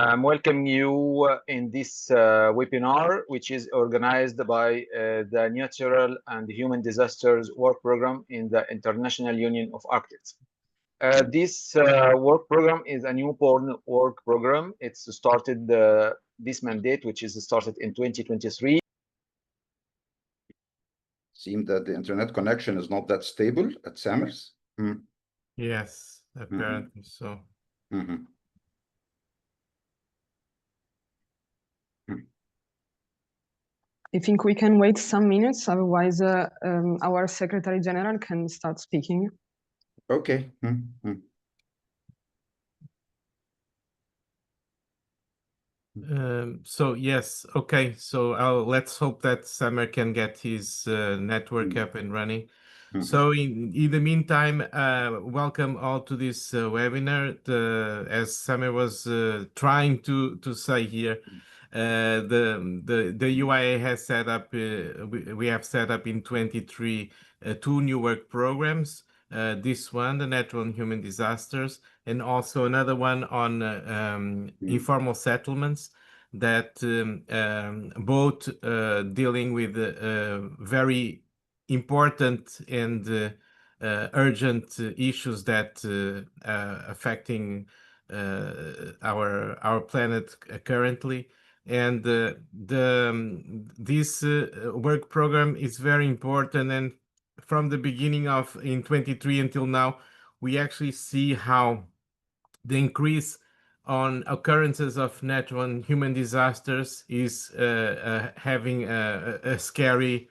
I'm welcoming you in this webinar, which is organized by the Natural and Human Disasters Work Program in the International Union of Architects. This work program is a newborn work program. It's started this mandate, which is started in 2023. Seems that the internet connection is not that stable at Samers. Yes, apparently so. I think we can wait some minutes, otherwise our Secretary General can start speaking. Okay. So yes, okay. So let's hope that Samer can get his network up and running. So in the meantime, welcome all to this webinar. As Samer was trying to say here, the UIA has set up. We have set up in 23 two new work programs. This one, the natural and human disasters, and also another one on informal settlements that both dealing with very important and urgent issues that affecting our planet currently. And this work program is very important, and from the beginning of in 23 until now, we actually see how the increase on occurrences of natural and human disasters is having a scary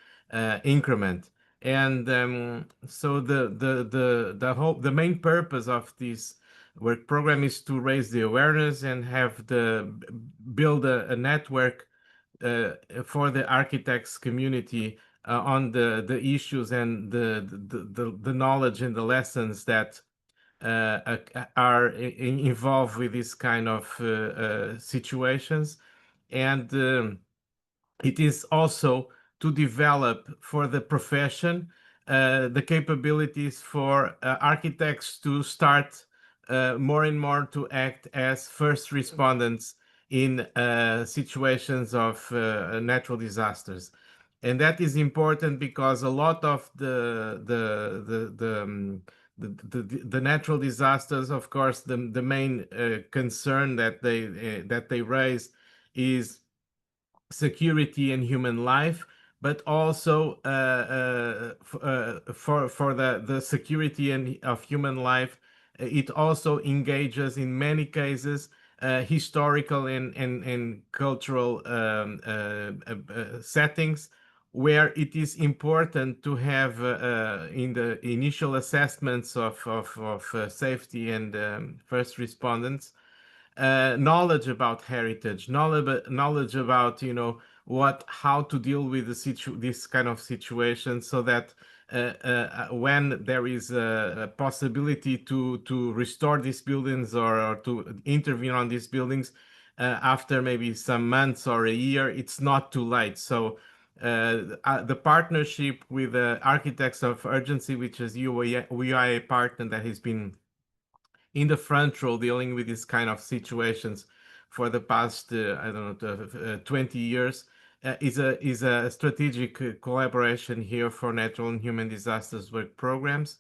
increment. And so the main purpose of this work program is to raise the awareness and build a network for the architects community on the issues and the knowledge and the lessons that are involved with this kind of situations. And it is also to develop for the profession the capabilities for architects to start more and more to act as first respondents in situations of natural disasters. And that is important because a lot of the natural disasters, of course, the main concern that they raise is security and human life, but also for the security of human life, it also engages in many cases historical and cultural settings where it is important to have in the initial assessments of safety and first respondents knowledge about heritage, knowledge about how to deal with this kind of situation, so that when there is a possibility to restore these buildings or to intervene on these buildings after maybe some months or a year, it's not too late. So the partnership with Architects of Urgency, which is UIA partner that has been in the front row dealing with these kind of situations for the past, 20 years, is a strategic collaboration here for natural and human disasters work programs.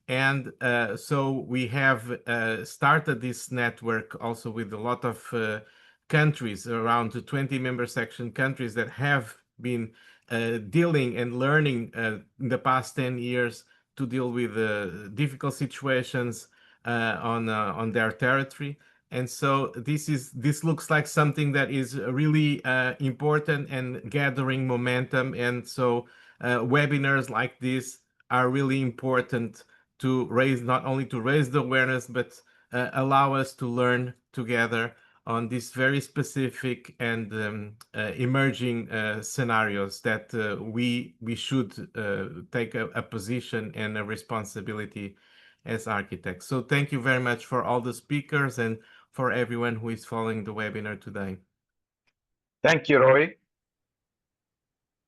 And so we have started this network also with a lot of countries, around 20 member section countries that have been dealing and learning in the past 10 years to deal with difficult situations on their territory. And so this looks like something that is really important and gathering momentum. And so webinars like this are really important to not only to raise the awareness, but allow us to learn together on these very specific and emerging scenarios that we should take a position and a responsibility as architects. So thank you very much for all the speakers and for everyone who is following the webinar today. Thank you, Roy.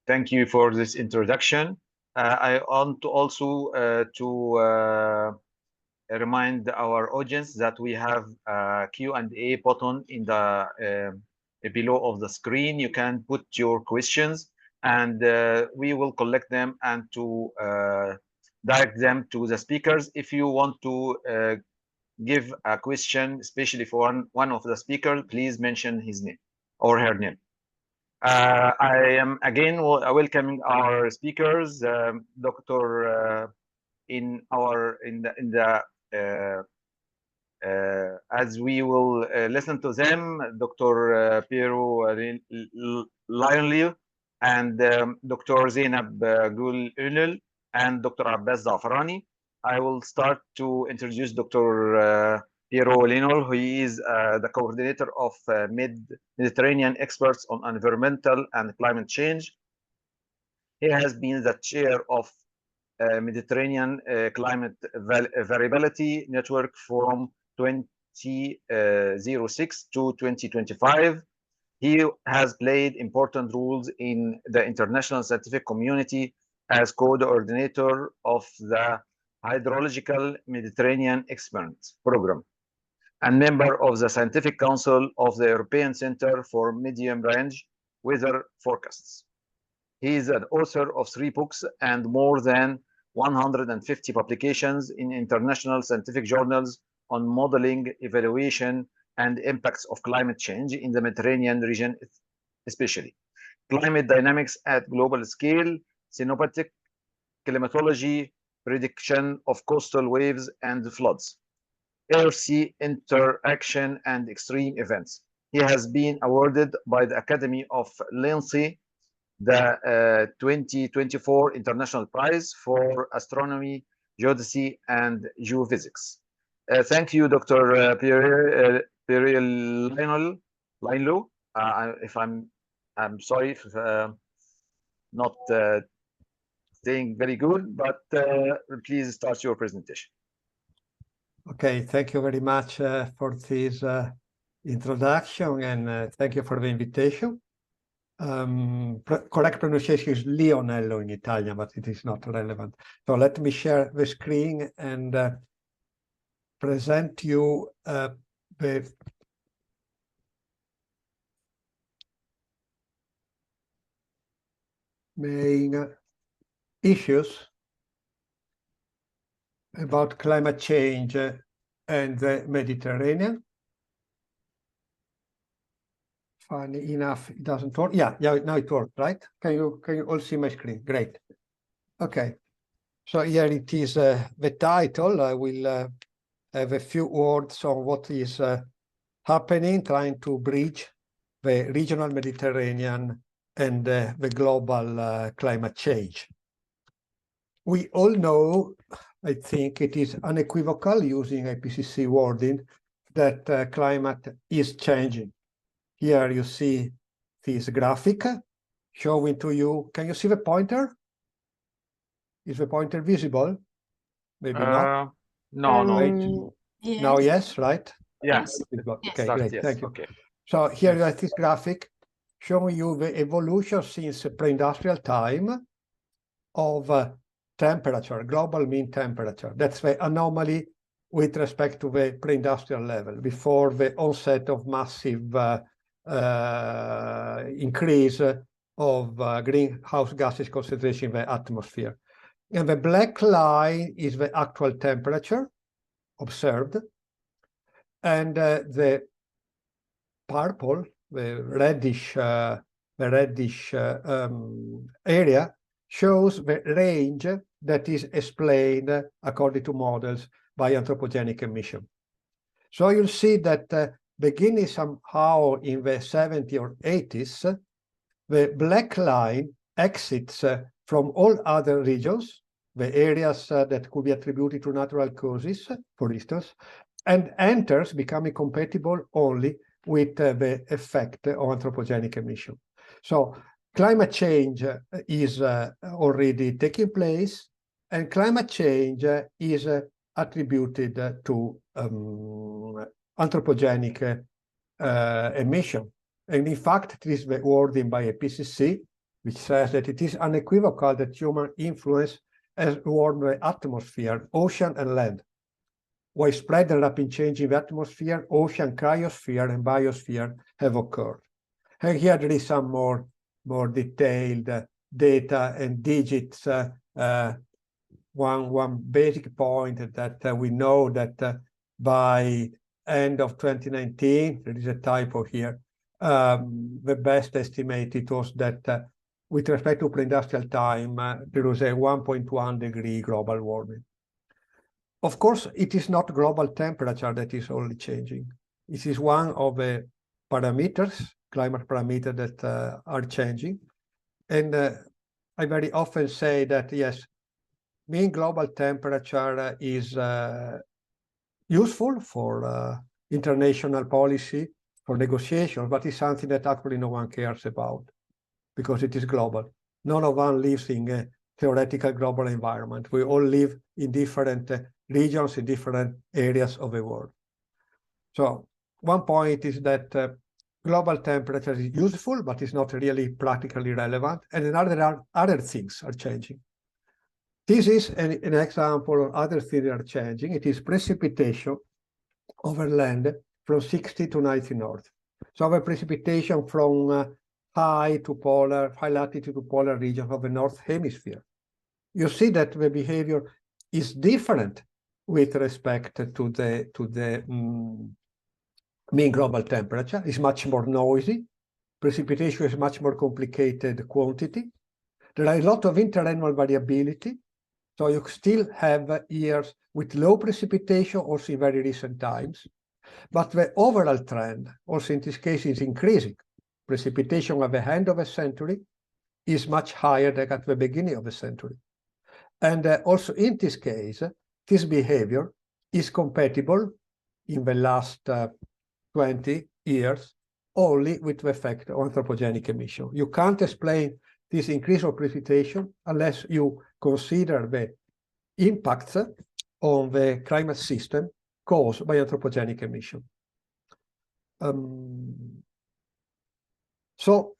Thank you for this introduction. I want to also remind our audience that we have a Q&A button in the below of the screen. You can put your questions, and we will collect them and to direct them to the speakers. If you want to give a question, especially for one of the speakers, please mention his name or her name. I am again welcoming our speakers, Dr. In the as we will listen to them, Dr. Piero Lionel and Dr. Zainab Gul Unel and Dr. Abbas Zafarani. I will start to introduce Dr. Piero Lionel, who is the coordinator of Mediterranean experts on environmental and climate change. He has been the chair of Mediterranean Climate Variability Network from 2006 to 2025. He has played important roles in the international scientific community as co-coordinator of the Hydrological Mediterranean Experiment Program and member of the Scientific Council of the European Center for Medium Range Weather Forecasts. He is an author of 3 books and more than 150 publications in international scientific journals on modeling, evaluation, and impacts of climate change in the Mediterranean region, especially climate dynamics at global scale, synoptic climatology, prediction of coastal waves and floods, air-sea interaction, and extreme events. He has been awarded by the Academy of Lindsay the 2024 International Prize for Astronomy, Geodesy, and Geophysics. Thank you, Dr. Pierre Lionel. If I'm sorry if not saying very good, but please start your presentation. Okay, thank you very much for this introduction, and thank you for the invitation. Correct pronunciation is Lionello in Italian, but it is not relevant. So let me share the screen and present you the main issues about climate change and the Mediterranean. Funny enough, it doesn't work. Yeah, now it works, right? Can you all see my screen? Great. Okay. So here it is the title. I will have a few words on what is happening, trying to bridge the regional Mediterranean and the global climate change. We all know, I think it is unequivocal using IPCC wording, that climate is changing. Here you see this graphic showing to you. Can you see the pointer? Is the pointer visible? Maybe not. No. Yes. Now, yes, right? Yes. Okay, great. Yes. Thank you. Okay. So here you have this graphic showing you the evolution since pre-industrial time of temperature, global mean temperature. That's the anomaly with respect to the pre-industrial level, before the onset of massive increase of greenhouse gases concentration in the atmosphere. And the black line is the actual temperature observed. And the purple, the reddish area shows the range that is explained according to models by anthropogenic emission. So you'll see that beginning somehow in the 70s or 80s, the black line exits from all other regions, the areas that could be attributed to natural causes, for instance, and enters, becoming compatible only with the effect of anthropogenic emission. So climate change is already taking place, and climate change is attributed to anthropogenic emission. And in fact, it is the wording by IPCC, which says that it is unequivocal that human influence has warmed the atmosphere, ocean, and land. widespread and rapid change in the atmosphere, ocean, cryosphere, and biosphere have occurred. And here there is some more detailed data and digits. One basic point that we know that by end of 2019, there is a typo here, the best estimate it was that with respect to pre-industrial time, there was a 1.1 degree global warming. Of course, it is not global temperature that is only changing. It is one of the parameters, climate parameters that are changing. And I very often say that, yes, mean global temperature is useful for international policy, for negotiations, but it's something that actually no one cares about because it is global. None of us lives in a theoretical global environment. We all live in different regions, in different areas of the world. So one point is that global temperature is useful, but it's not really practically relevant. And another other things are changing. This is an example of other things that are changing. It is precipitation over land from 60 to 90 north. So our precipitation from high latitude to polar region of the North Hemisphere. You see that the behavior is different with respect to the mean global temperature. It's much more noisy. Precipitation is much more complicated quantity. There are a lot of interannual variability. So you still have years with low precipitation also in very recent times. But the overall trend, also in this case, is increasing. Precipitation at the end of a century is much higher than at the beginning of the century. And also in this case, this behavior is compatible in the last 20 years only with the effect of anthropogenic emission. You can't explain this increase of precipitation unless you consider the impacts on the climate system caused by anthropogenic emission. So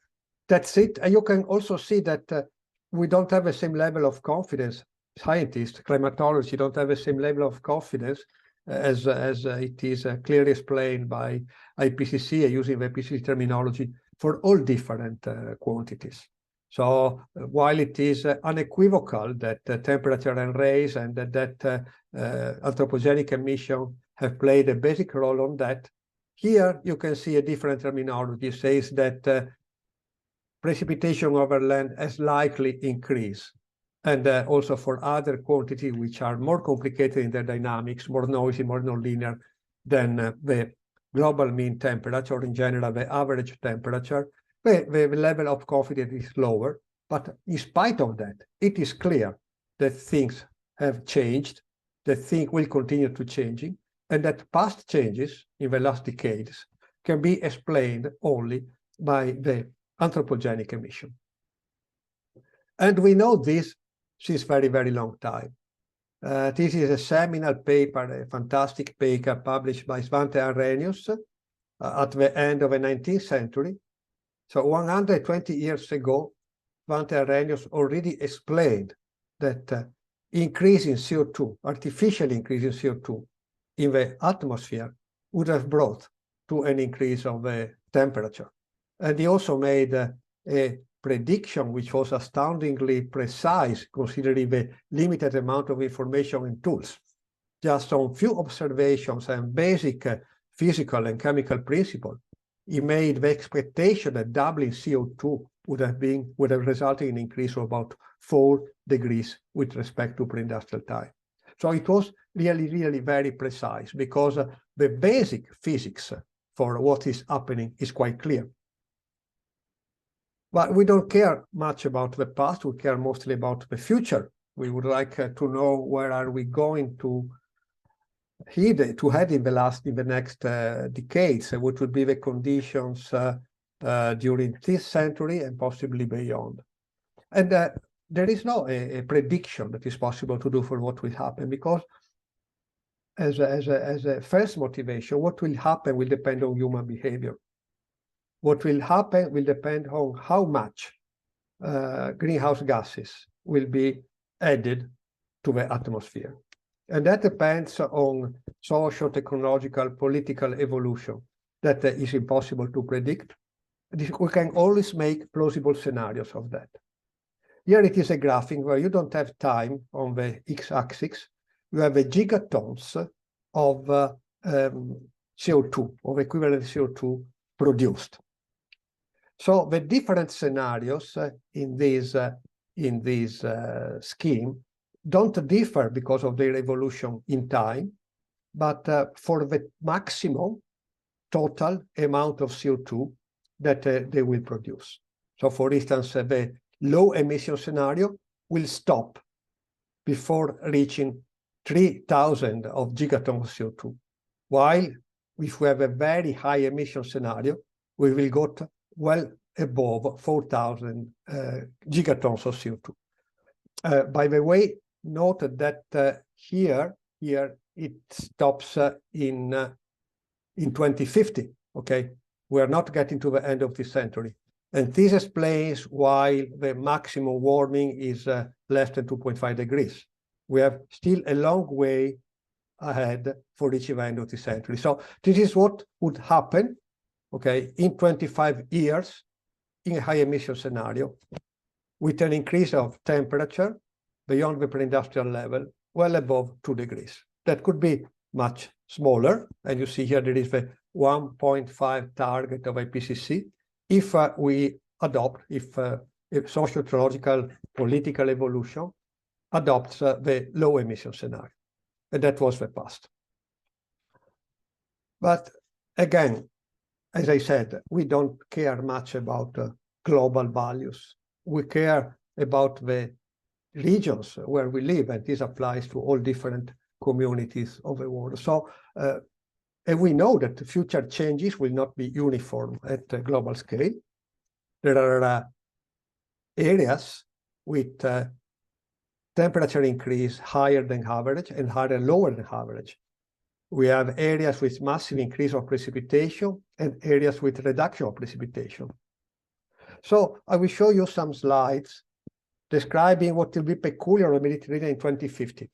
that's it. And you can also see that we don't have the same level of confidence. Scientists, climatology don't have the same level of confidence as it is clearly explained by IPCC using the IPCC terminology for all different quantities. So while it is unequivocal that temperature and raise and that anthropogenic emission have played a basic role on that, here you can see a different terminology. It says that precipitation over land has likely increased. And also for other quantities which are more complicated in their dynamics, more noisy, more nonlinear than the global mean temperature, or in general, the average temperature, the level of confidence is lower. But in spite of that, it is clear that things have changed, that things will continue to changing, and that past changes in the last decades can be explained only by the anthropogenic emission. And we know this since very, very long time. This is a seminal paper, a fantastic paper published by Svante Arrhenius at the end of the 19th century. So 120 years ago, Svante Arrhenius already explained that increase in CO2, artificial increase in CO2 in the atmosphere would have brought to an increase of the temperature. And he also made a prediction which was astoundingly precise considering the limited amount of information and tools. Just on few observations and basic physical and chemical principles, he made the expectation that doubling CO2 would have resulted in an increase of about 4 degrees with respect to pre-industrial time. So it was really, really very precise because the basic physics for what is happening is quite clear. But we don't care much about the past, we care mostly about the future. We would like to know where are we going to head in the next decades, what would be the conditions during this century and possibly beyond. And there is no a prediction that is possible to do for what will happen, because as a first motivation, what will happen will depend on human behavior. What will happen will depend on how much greenhouse gases will be added to the atmosphere. And that depends on social, technological, political evolution that is impossible to predict. We can always make plausible scenarios of that. Here it is a graphic where you don't have time on the x-axis. You have a gigatons of CO2, of equivalent CO2 produced. So the different scenarios in this scheme don't differ because of their evolution in time, but for the maximum total amount of CO2 that they will produce. So for instance, the low emission scenario will stop before reaching 3,000 of gigatons of CO2, while if we have a very high emission scenario, we will go to well above 4,000 gigatons of CO2. By the way, note that here it stops in 2050, okay? We are not getting to the end of the century. And this explains why the maximum warming is less than 2.5 degrees. We have still a long way ahead for reaching the end of the century. So this is what would happen, okay, in 25 years in a high emission scenario with an increase of temperature beyond the pre-industrial level, well above 2 degrees. That could be much smaller. And you see here there is the 1.5 target of IPCC. If we adopt, if socio-ecological political evolution adopts the low emission scenario. And that was the past. But again, as I said, we don't care much about global values. We care about the regions where we live, and this applies to all different communities of the world. So, and we know that the future changes will not be uniform at a global scale. There are areas with temperature increase higher than average and higher lower than average. We have areas with massive increase of precipitation and areas with reduction of precipitation. So I will show you some slides describing what will be peculiar on the Mediterranean in 2050,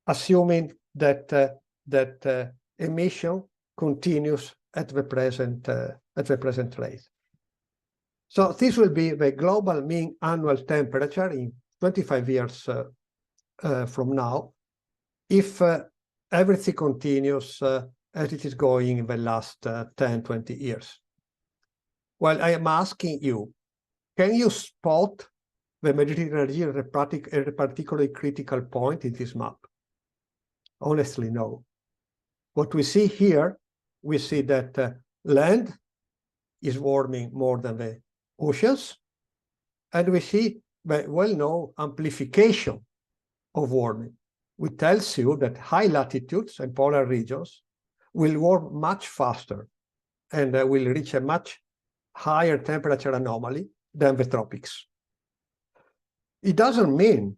assuming that emission continues at the present rate. So this will be the global mean annual temperature in 25 years from now, if everything continues as it is going in the last 10, 20 years. Well, I am asking you, can you spot the Mediterranean at a particularly critical point in this map? Honestly, no. What we see here, we see that land is warming more than the oceans, and we see the well-known amplification of warming, which tells you that high latitudes and polar regions will warm much faster and will reach a much higher temperature anomaly than the tropics. It doesn't mean,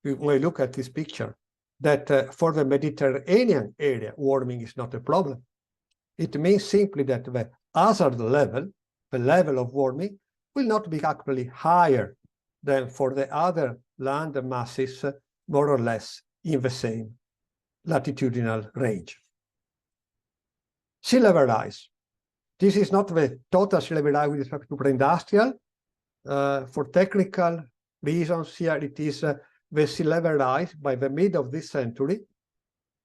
when we look at this picture, that for the Mediterranean area, warming is not a problem. It means simply that the hazard level, the level of warming, will not be actually higher than for the other land masses, more or less in the same latitudinal range. Sea level rise. This is not the total sea level rise with respect to pre-industrial. For technical reasons, here it is the sea level rise by the mid of this century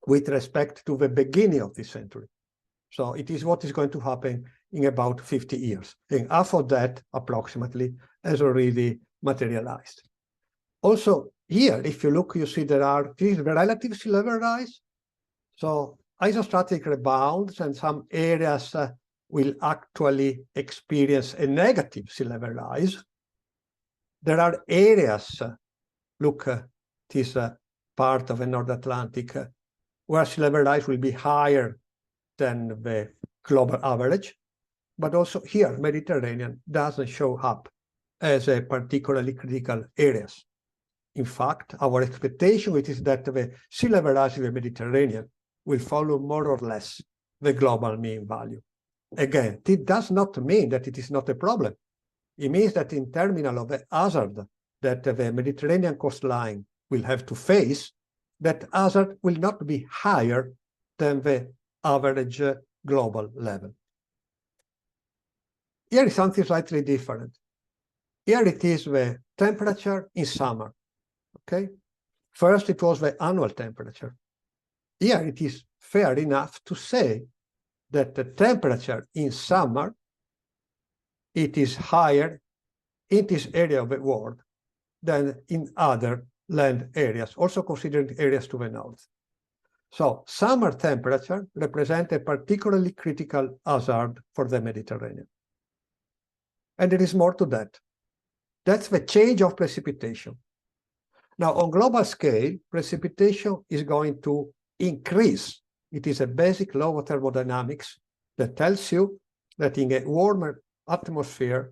with respect to the beginning of this century. So it is what is going to happen in about 50 years. And half of that, approximately, has already materialized. Also, here, if you look, you see this is the relative sea level rise. So isostatic rebounds, and some areas will actually experience a negative sea level rise. There are areas, look, this part of the North Atlantic, where sea level rise will be higher than the global average. But also here, Mediterranean doesn't show up as a particularly critical areas. In fact, our expectation is that the sea level rise in the Mediterranean will follow more or less the global mean value. Again, it does not mean that it is not a problem. It means that in terminal of the hazard that the Mediterranean coastline will have to face, that hazard will not be higher than the average global level. Here is something slightly different. Here it is the temperature in summer, okay? First, it was the annual temperature. Here it is fair enough to say that the temperature in summer, it is higher in this area of the world than in other land areas, also considering areas to the north. So summer temperature represents a particularly critical hazard for the Mediterranean. And there is more to that. That's the change of precipitation. Now, on global scale, precipitation is going to increase. It is a basic law of thermodynamics that tells you that in a warmer atmosphere,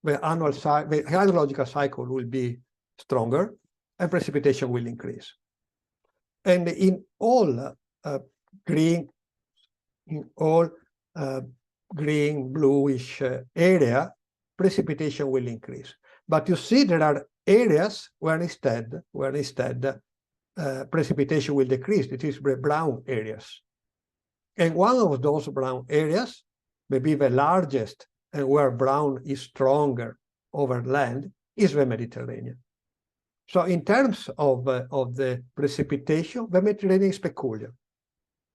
the hydrological cycle will be stronger and precipitation will increase. And in all green, bluish area, precipitation will increase. But you see there are areas where instead precipitation will decrease. It is the brown areas. And one of those brown areas, maybe the largest and where brown is stronger over land, is the Mediterranean. So in terms of the precipitation, the Mediterranean is peculiar.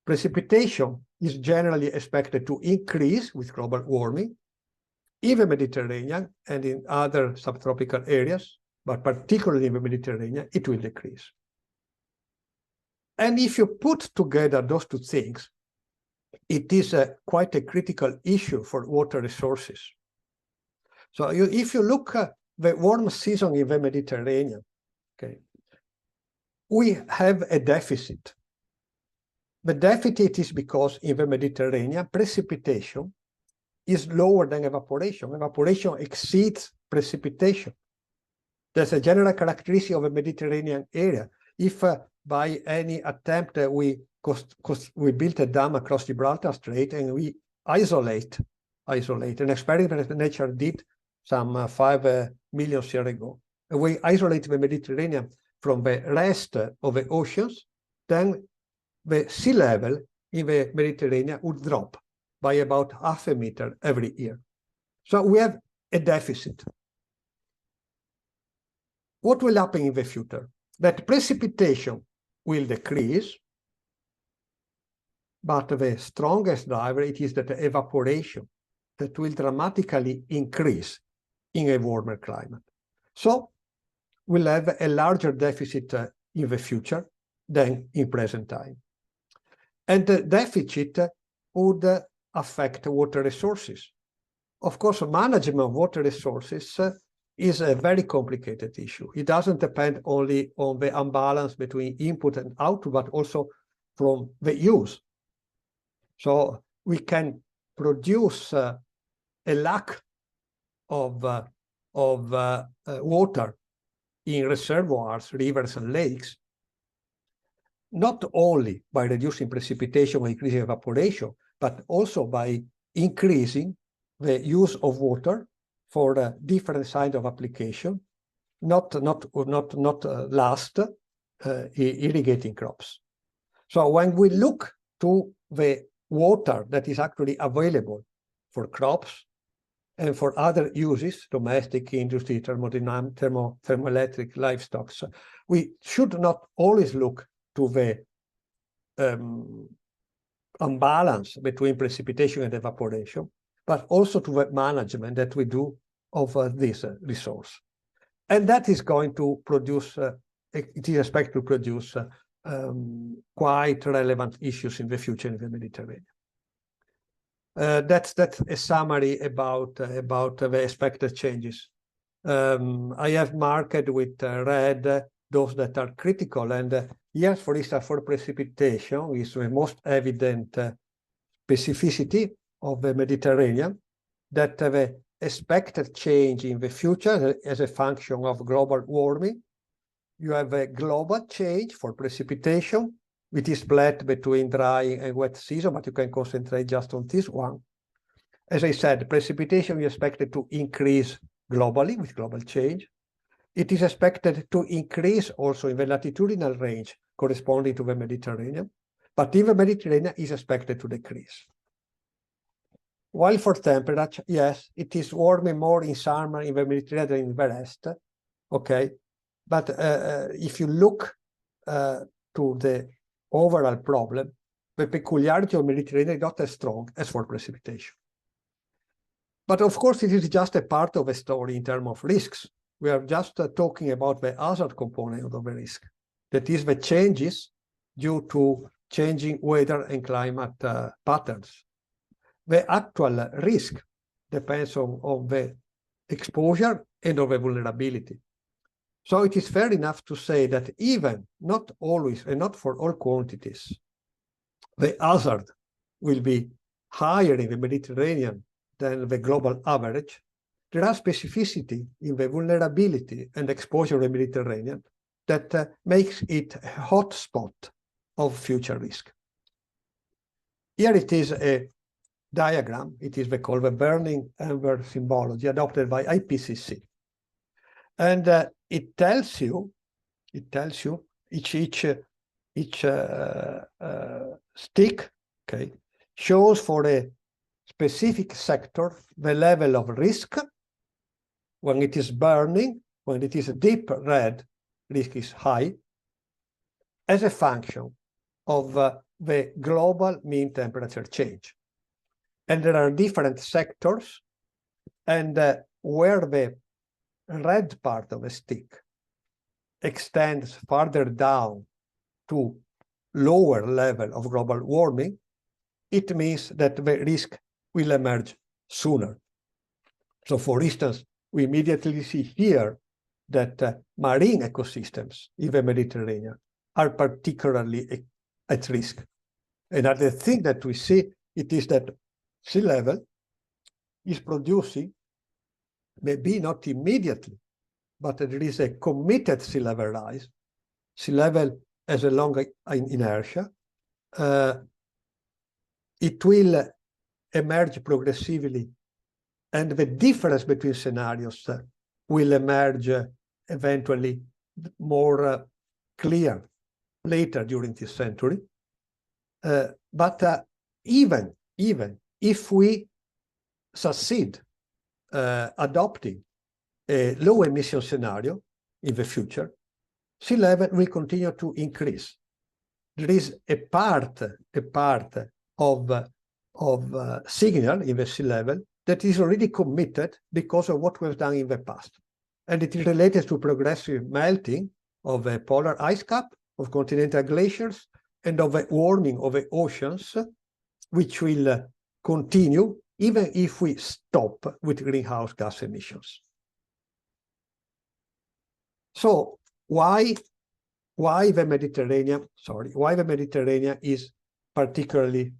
Precipitation is generally expected to increase with global warming in the Mediterranean and in other subtropical areas, but particularly in the Mediterranean, it will decrease. And if you put together those two things, it is quite a critical issue for water resources. So if you look at the warm season in the Mediterranean, okay, we have a deficit. The deficit is because in the Mediterranean, precipitation is lower than evaporation. Evaporation exceeds precipitation. That's a general characteristic of the Mediterranean area. If by any attempt we built a dam across Gibraltar Strait and we isolate, an experiment that nature did some 5 million years ago, and we isolate the Mediterranean from the rest of the oceans, then the sea level in the Mediterranean would drop by about 0.5 meter every year. So we have a deficit. What will happen in the future? That precipitation will decrease, but the strongest driver, it is that evaporation that will dramatically increase in a warmer climate. So we'll have a larger deficit in the future than in present time. And the deficit would affect water resources. Of course, management of water resources is a very complicated issue. It doesn't depend only on the imbalance between input and output, but also from the use. So we can produce a lack of water in reservoirs, rivers, and lakes, not only by reducing precipitation or increasing evaporation, but also by increasing the use of water for different kinds of application, not irrigating crops. So when we look to the water that is actually available for crops and for other uses, domestic industry, thermoelectric, livestock, we should not always look to the imbalance between precipitation and evaporation, but also to the management that we do of this resource. And that is going to produce, it is expected to produce quite relevant issues in the future in the Mediterranean. That's a summary about the expected changes. I have marked with red those that are critical, and yes, for instance, for precipitation is the most evident specificity of the Mediterranean, that the expected change in the future as a function of global warming. You have a global change for precipitation, which is split between dry and wet season, but you can concentrate just on this one. As I said, precipitation is expected to increase globally with global change. It is expected to increase also in the latitudinal range, corresponding to the Mediterranean, but in the Mediterranean is expected to decrease. While for temperature, yes, it is warming more in summer in the Mediterranean than in the rest, okay? But if you look to the overall problem, the peculiarity of Mediterranean is not as strong as for precipitation. But of course, it is just a part of the story in terms of risks. We are just talking about the other component of the risk, that is the changes due to changing weather and climate patterns. The actual risk depends on the exposure and of the vulnerability. So it is fair enough to say that even not always and not for all quantities, the hazard will be higher in the Mediterranean than the global average. There are specificity in the vulnerability and exposure of the Mediterranean that makes it a hotspot of future risk. Here it is a diagram. It is called the burning ember symbology adopted by IPCC. And it tells you each stick, okay, shows for a specific sector the level of risk. When it is burning, when it is a deep red, risk is high, as a function of the global mean temperature change. And there are different sectors, and where the red part of a stick extends farther down to lower level of global warming, it means that the risk will emerge sooner. So for instance, we immediately see here that marine ecosystems in the Mediterranean are particularly at risk. Another thing that we see, it is that sea level is producing, maybe not immediately, but there is a committed sea level rise. Sea level has a long inertia. It will emerge progressively, and the difference between scenarios will emerge eventually more clear later during this century. But even if we succeed adopting a low emission scenario in the future, sea level will continue to increase. There is a part of signal in the sea level that is already committed because of what we've done in the past. And it is related to progressive melting of the polar ice cap, of continental glaciers, and of the warming of the oceans, which will continue even if we stop with greenhouse gas emissions. So why the Mediterranean is particularly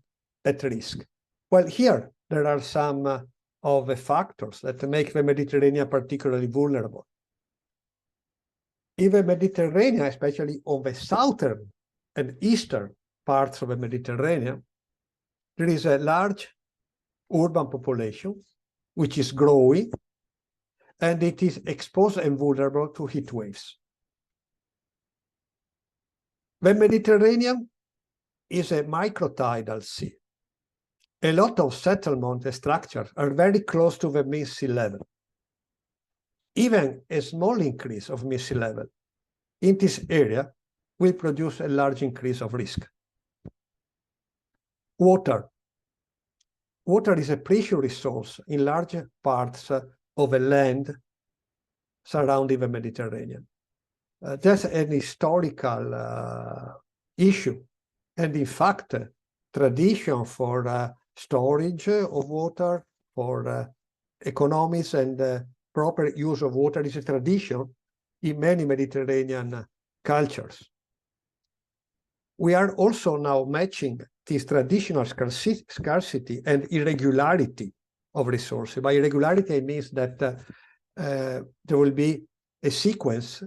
at risk? Well, here there are some of the factors that make the Mediterranean particularly vulnerable. In the Mediterranean, especially on the southern and eastern parts of the Mediterranean, there is a large urban population which is growing, and it is exposed and vulnerable to heat waves. The Mediterranean is a microtidal sea. A lot of settlement structures are very close to the mean sea level. Even a small increase of mean sea level in this area will produce a large increase of risk. Water. Water is a precious resource in large parts of the land surrounding the Mediterranean. That's an historical issue. And in fact, tradition for storage of water, for economies and proper use of water is a tradition in many Mediterranean cultures. We are also now matching this traditional scarcity and irregularity of resources. By irregularity, it means that there will be a sequence,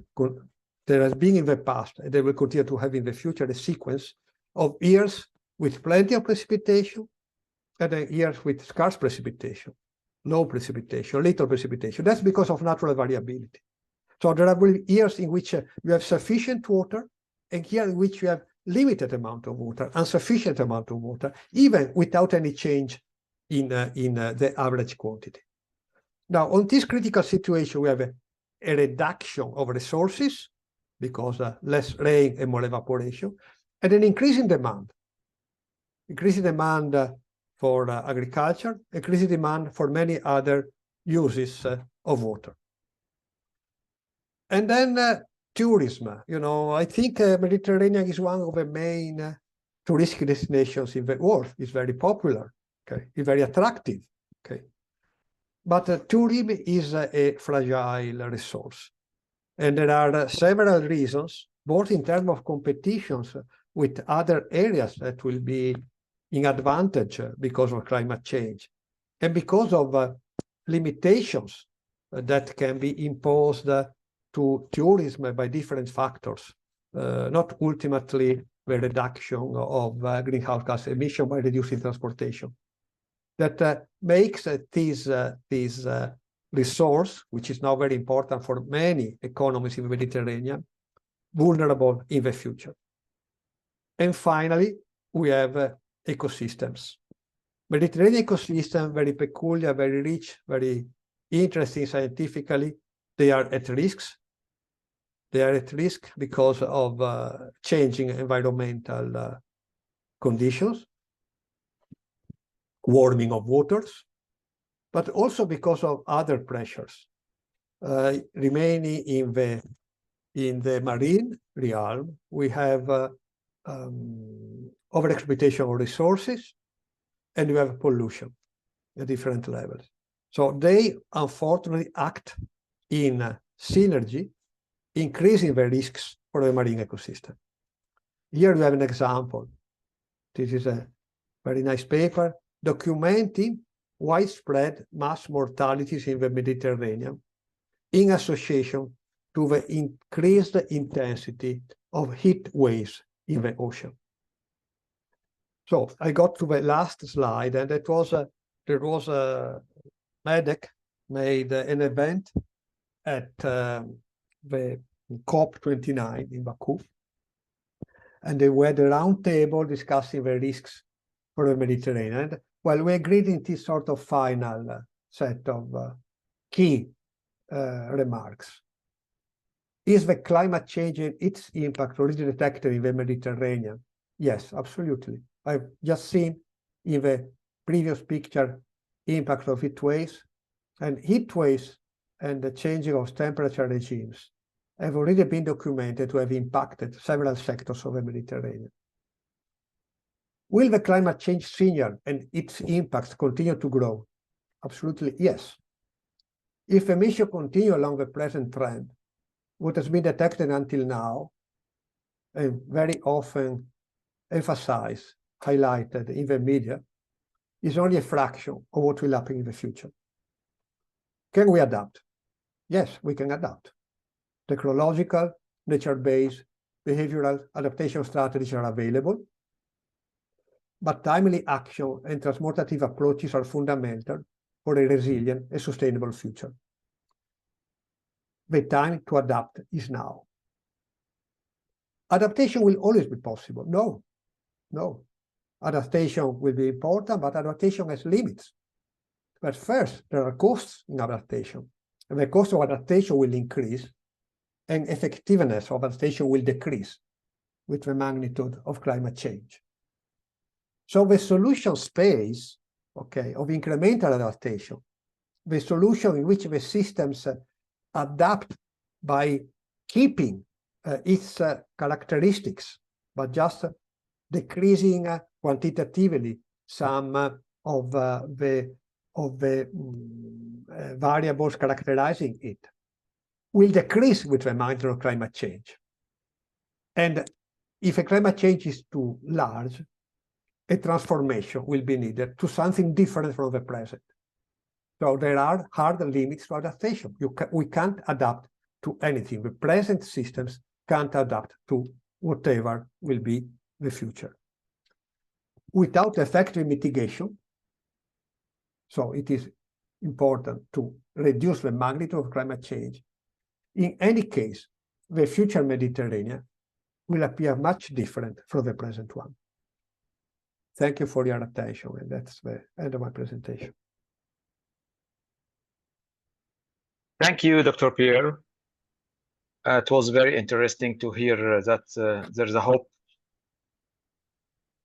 there has been in the past, and they will continue to have in the future, a sequence of years with plenty of precipitation, and then years with scarce precipitation, low precipitation, little precipitation. That's because of natural variability. So there will be years in which you have sufficient water and here in which we have limited amount of water, insufficient amount of water, even without any change in the average quantity. Now, on this critical situation, we have a reduction of resources because less rain and more evaporation, and an increasing demand. Increasing demand for agriculture, increasing demand for many other uses of water. And then tourism. You know, I think Mediterranean is one of the main touristic destinations in the world. It's very popular. Okay, it's very attractive. Okay, but tourism is a fragile resource, and there are several reasons, both in terms of competitions with other areas that will be in advantage because of climate change, and because of limitations that can be imposed to tourism by different factors, not ultimately the reduction of greenhouse gas emission by reducing transportation. That makes this resource, which is now very important for many economies in the Mediterranean, vulnerable in the future. And finally, we have ecosystems. Mediterranean ecosystem, very peculiar, very rich, very interesting scientifically. They are at risks. They are at risk because of changing environmental conditions, warming of waters, but also because of other pressures remaining in the marine realm. We have overexploitation of resources, and we have pollution at different levels. So they unfortunately act in synergy, increasing the risks for the marine ecosystem. Here we have an example. This is a very nice paper documenting widespread mass mortalities in the Mediterranean in association to the increased intensity of heat waves in the ocean. So I got to the last slide, and it was there was a MEDEC made an event at the COP29 in Baku, and they were the round table discussing the risks for the Mediterranean. And, well, we agreed in this sort of final set of key remarks. Is the climate change and its impact already detected in the Mediterranean? Yes, absolutely. I've just seen in the previous picture impact of heat waves, and heat waves and the changing of temperature regimes have already been documented to have impacted several sectors of the Mediterranean. Will the climate change signal and its impacts continue to grow? Absolutely, yes. If emissions continue along the present trend, what has been detected until now, and very often emphasized, highlighted in the media, is only a fraction of what will happen in the future. Can we adapt? Yes, we can adapt. Technological, nature-based, behavioral adaptation strategies are available, but timely action and transformative approaches are fundamental for a resilient and sustainable future. The time to adapt is now. Adaptation will always be possible. No, no. Adaptation will be important, but adaptation has limits. But first, there are costs in adaptation. And the cost of adaptation will increase, and effectiveness of adaptation will decrease with the magnitude of climate change. So the solution space, okay, of incremental adaptation, the solution in which the systems adapt by keeping its characteristics, but just decreasing quantitatively some of the variables characterizing it, will decrease with the magnitude of climate change. And if a climate change is too large, a transformation will be needed to something different from the present. So there are hard limits to adaptation. We can't adapt to anything. The present systems can't adapt to whatever will be the future. Without effective mitigation, so it is important to reduce the magnitude of climate change. In any case, the future Mediterranean will appear much different from the present one. Thank you for your attention, and that's the end of my presentation. Thank you, Dr. Pierre. It was very interesting to hear that there's a hope.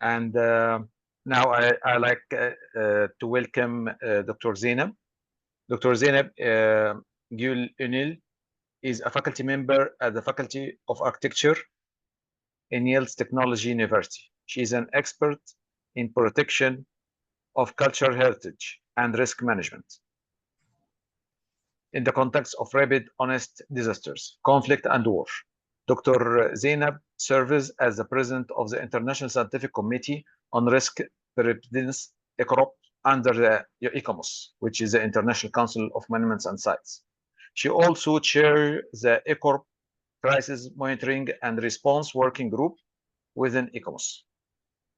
And now I like to welcome Dr. Zainab. Dr. Zainab Gül Ünil is a faculty member at the Faculty of Architecture in Yale's Technology University. She is an expert in protection of cultural heritage and risk management in the context of rapid, honest disasters, conflict, and war. Dr. Zainab serves as the president of the International Scientific Committee on Risk Preparedness (ICROP) under the ICOMOS, which is the International Council of Monuments and Sites. She also chairs the ICROP Crisis Monitoring and Response Working Group within ICOMOS.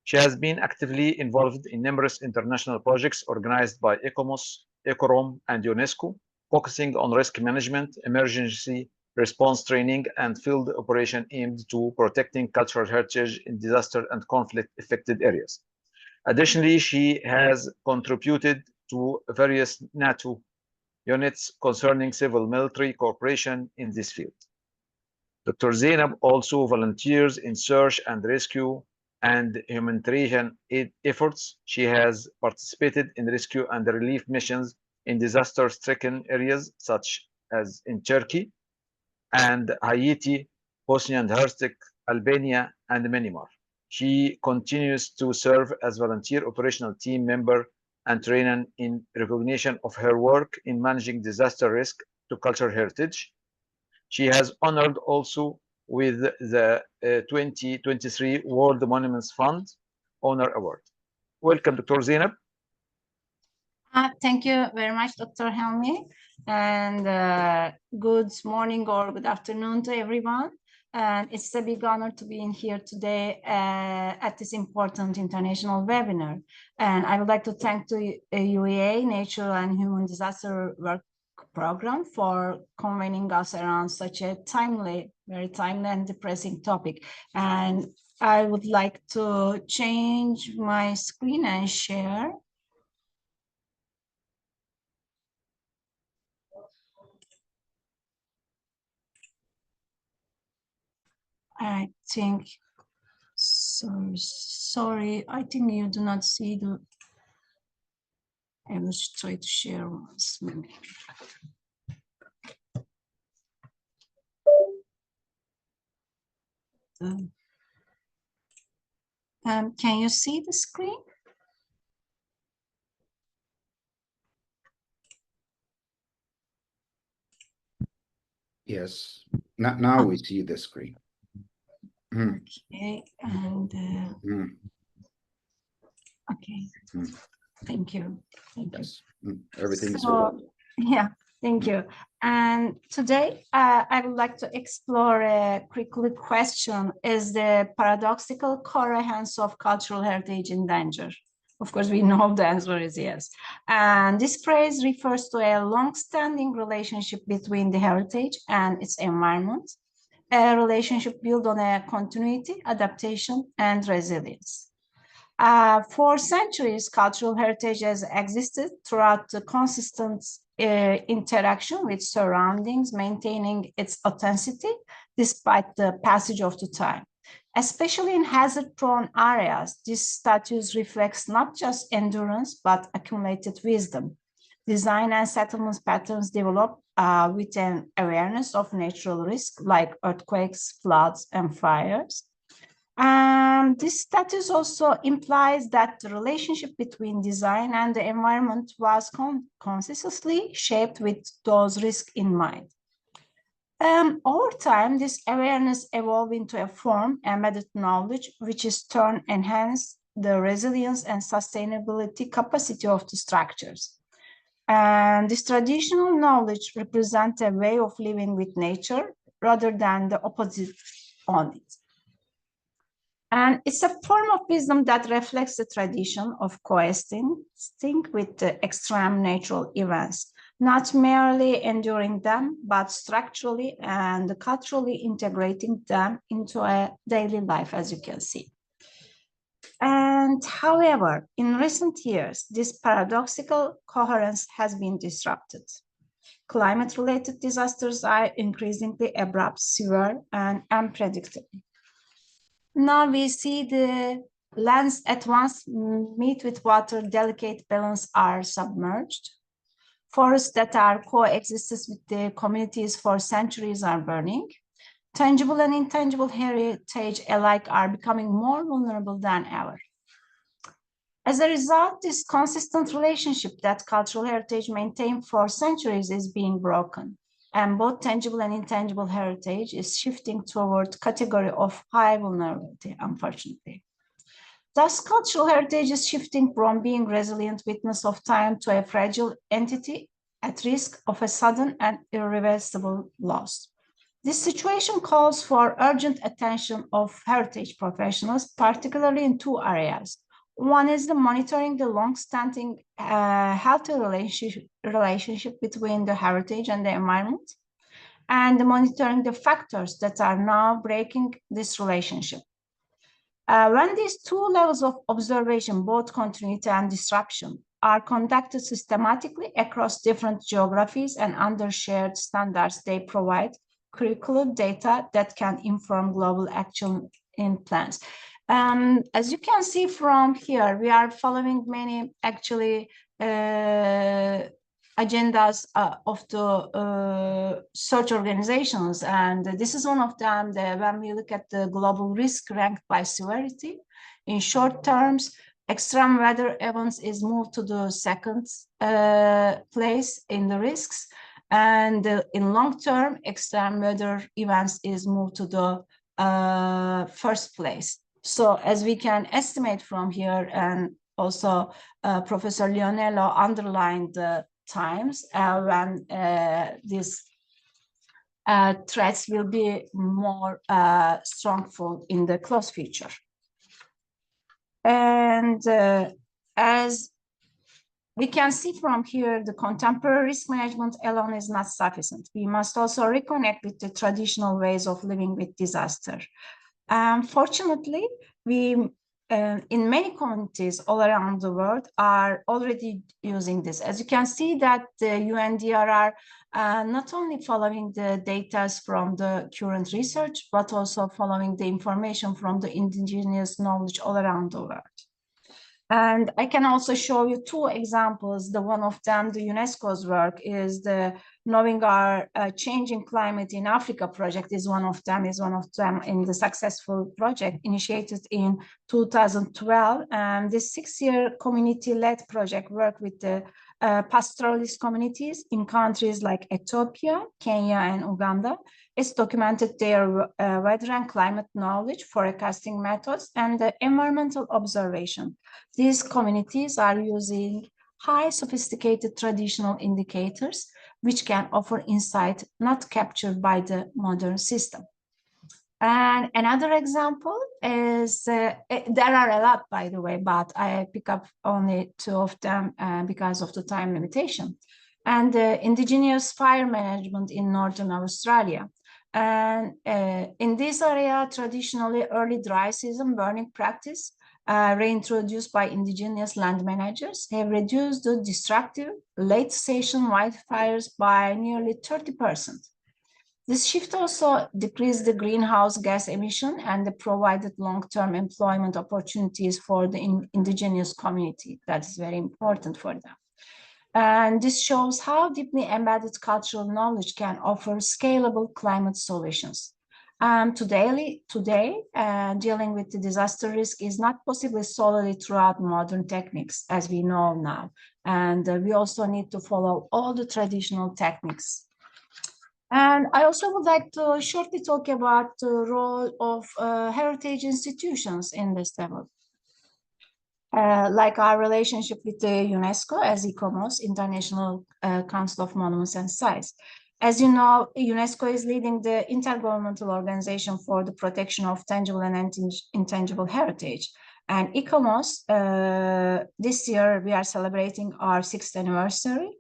She has been actively involved in numerous international projects organized by ICOMOS, ICOROM, and UNESCO, focusing on risk management, emergency response training, and field operation aimed to protecting cultural heritage in disaster and conflict-affected areas. Additionally, she has contributed to various NATO units concerning civil-military cooperation in this field. Dr. Zainab also volunteers in search and rescue and humanitarian aid efforts. She has participated in rescue and relief missions in disaster-stricken areas such as in Turkey and Haiti, Bosnia and Herzegovina, Albania, and Myanmar. She continues to serve as volunteer operational team member and trainer in recognition of her work in managing disaster risk to cultural heritage. She has honored also with the 2023 World Monuments Fund Honor Award. Welcome, Dr. Zainab. Thank you very much, Dr. Helmi, and good morning or good afternoon to everyone. And it's a big honor to be in here today at this important international webinar. And I would like to thank the UEA, Natural and Human Disaster Work Program, for convening us around such a timely, very timely and depressing topic. And I would like to change my screen and share. I think, sorry, I think you do not see the, I will try to share once maybe. Can you see the screen? Yes. Now we see the screen. Okay, and okay, thank you. Yes. Everything's yeah, thank you. And today I would like to explore a quickly question: is the paradoxical coherence of cultural heritage in danger? Of course, we know the answer is yes. And this phrase refers to a long-standing relationship between the heritage and its environment, a relationship built on a continuity, adaptation, and resilience. For centuries, cultural heritage has existed throughout the consistent interaction with surroundings, maintaining its authenticity despite the passage of the time. Especially in hazard-prone areas, this status reflects not just endurance, but accumulated wisdom. Design and settlement patterns develop with an awareness of natural risk like earthquakes, floods, and fires. This status also implies that the relationship between design and the environment was consciously shaped with those risks in mind. Over time, this awareness evolved into a form, embedded knowledge, which in turn enhanced the resilience and sustainability capacity of the structures. And this traditional knowledge represents a way of living with nature rather than the opposite on it. And it's a form of wisdom that reflects the tradition of coexisting with the extreme natural events, not merely enduring them, but structurally and culturally integrating them into a daily life, as you can see. And however, in recent years, this paradoxical coherence has been disrupted. Climate-related disasters are increasingly abrupt, severe, and unpredictable. Now we see the lands at once meet with water, delicate balance are submerged. Forests that are coexisted with the communities for centuries are burning. Tangible and intangible heritage alike are becoming more vulnerable than ever. As a result, this consistent relationship that cultural heritage maintained for centuries is being broken, and both tangible and intangible heritage is shifting toward category of high vulnerability, unfortunately. Thus, cultural heritage is shifting from being resilient witness of time to a fragile entity at risk of a sudden and irreversible loss. This situation calls for urgent attention of heritage professionals, particularly in two areas. One is the monitoring the long-standing healthy relationship between the heritage and the environment, and the monitoring the factors that are now breaking this relationship. When these two levels of observation, both continuity and disruption, are conducted systematically across different geographies and under shared standards, they provide curriculum data that can inform global action in plans. As you can see from here, we are following many actually agendas of the search organizations, and this is one of them. When we look at the global risk ranked by severity, in short terms, extreme weather events is moved to the second place in the risks, and in long term, extreme weather events is moved to the first place. So as we can estimate from here, and also Professor Leonello underlined the times when these threats will be more strongful in the close future. And as we can see from here, the contemporary risk management alone is not sufficient. We must also reconnect with the traditional ways of living with disaster. Fortunately, we in many communities all around the world are already using this. As you can see that the UNDRR not only following the data from the current research, but also following the information from the indigenous knowledge all around the world. And I can also show you two examples. The one of them, the UNESCO's work, is the Knowing Our Changing Climate in Africa project is one of them in the successful project initiated in 2012. And this 6-year community-led project worked with the pastoralist communities in countries like Ethiopia, Kenya, and Uganda. It's documented their weather and climate knowledge, forecasting methods, and the environmental observation. These communities are using high sophisticated traditional indicators, which can offer insight not captured by the modern system. And another example is, there are a lot, by the way, but I pick up only two of them because of the time limitation. And indigenous fire management in Northern Australia. And in this area, traditionally early dry season burning practice reintroduced by indigenous land managers have reduced the destructive late season wildfires by nearly 30%. This shift also decreased the greenhouse gas emission and provided long-term employment opportunities for the indigenous community. That is very important for them. And this shows how deeply embedded cultural knowledge can offer scalable climate solutions. Today, dealing with the disaster risk is not possible solely throughout modern techniques, as we know now. And we also need to follow all the traditional techniques. And I also would like to shortly talk about the role of heritage institutions in this level. Like our relationship with the UNESCO as ICOMOS, International Council of Monuments and Sites. As you know, UNESCO is leading the intergovernmental organization for the protection of tangible and intangible heritage. And ICOMOS, this year we are celebrating our 6th anniversary.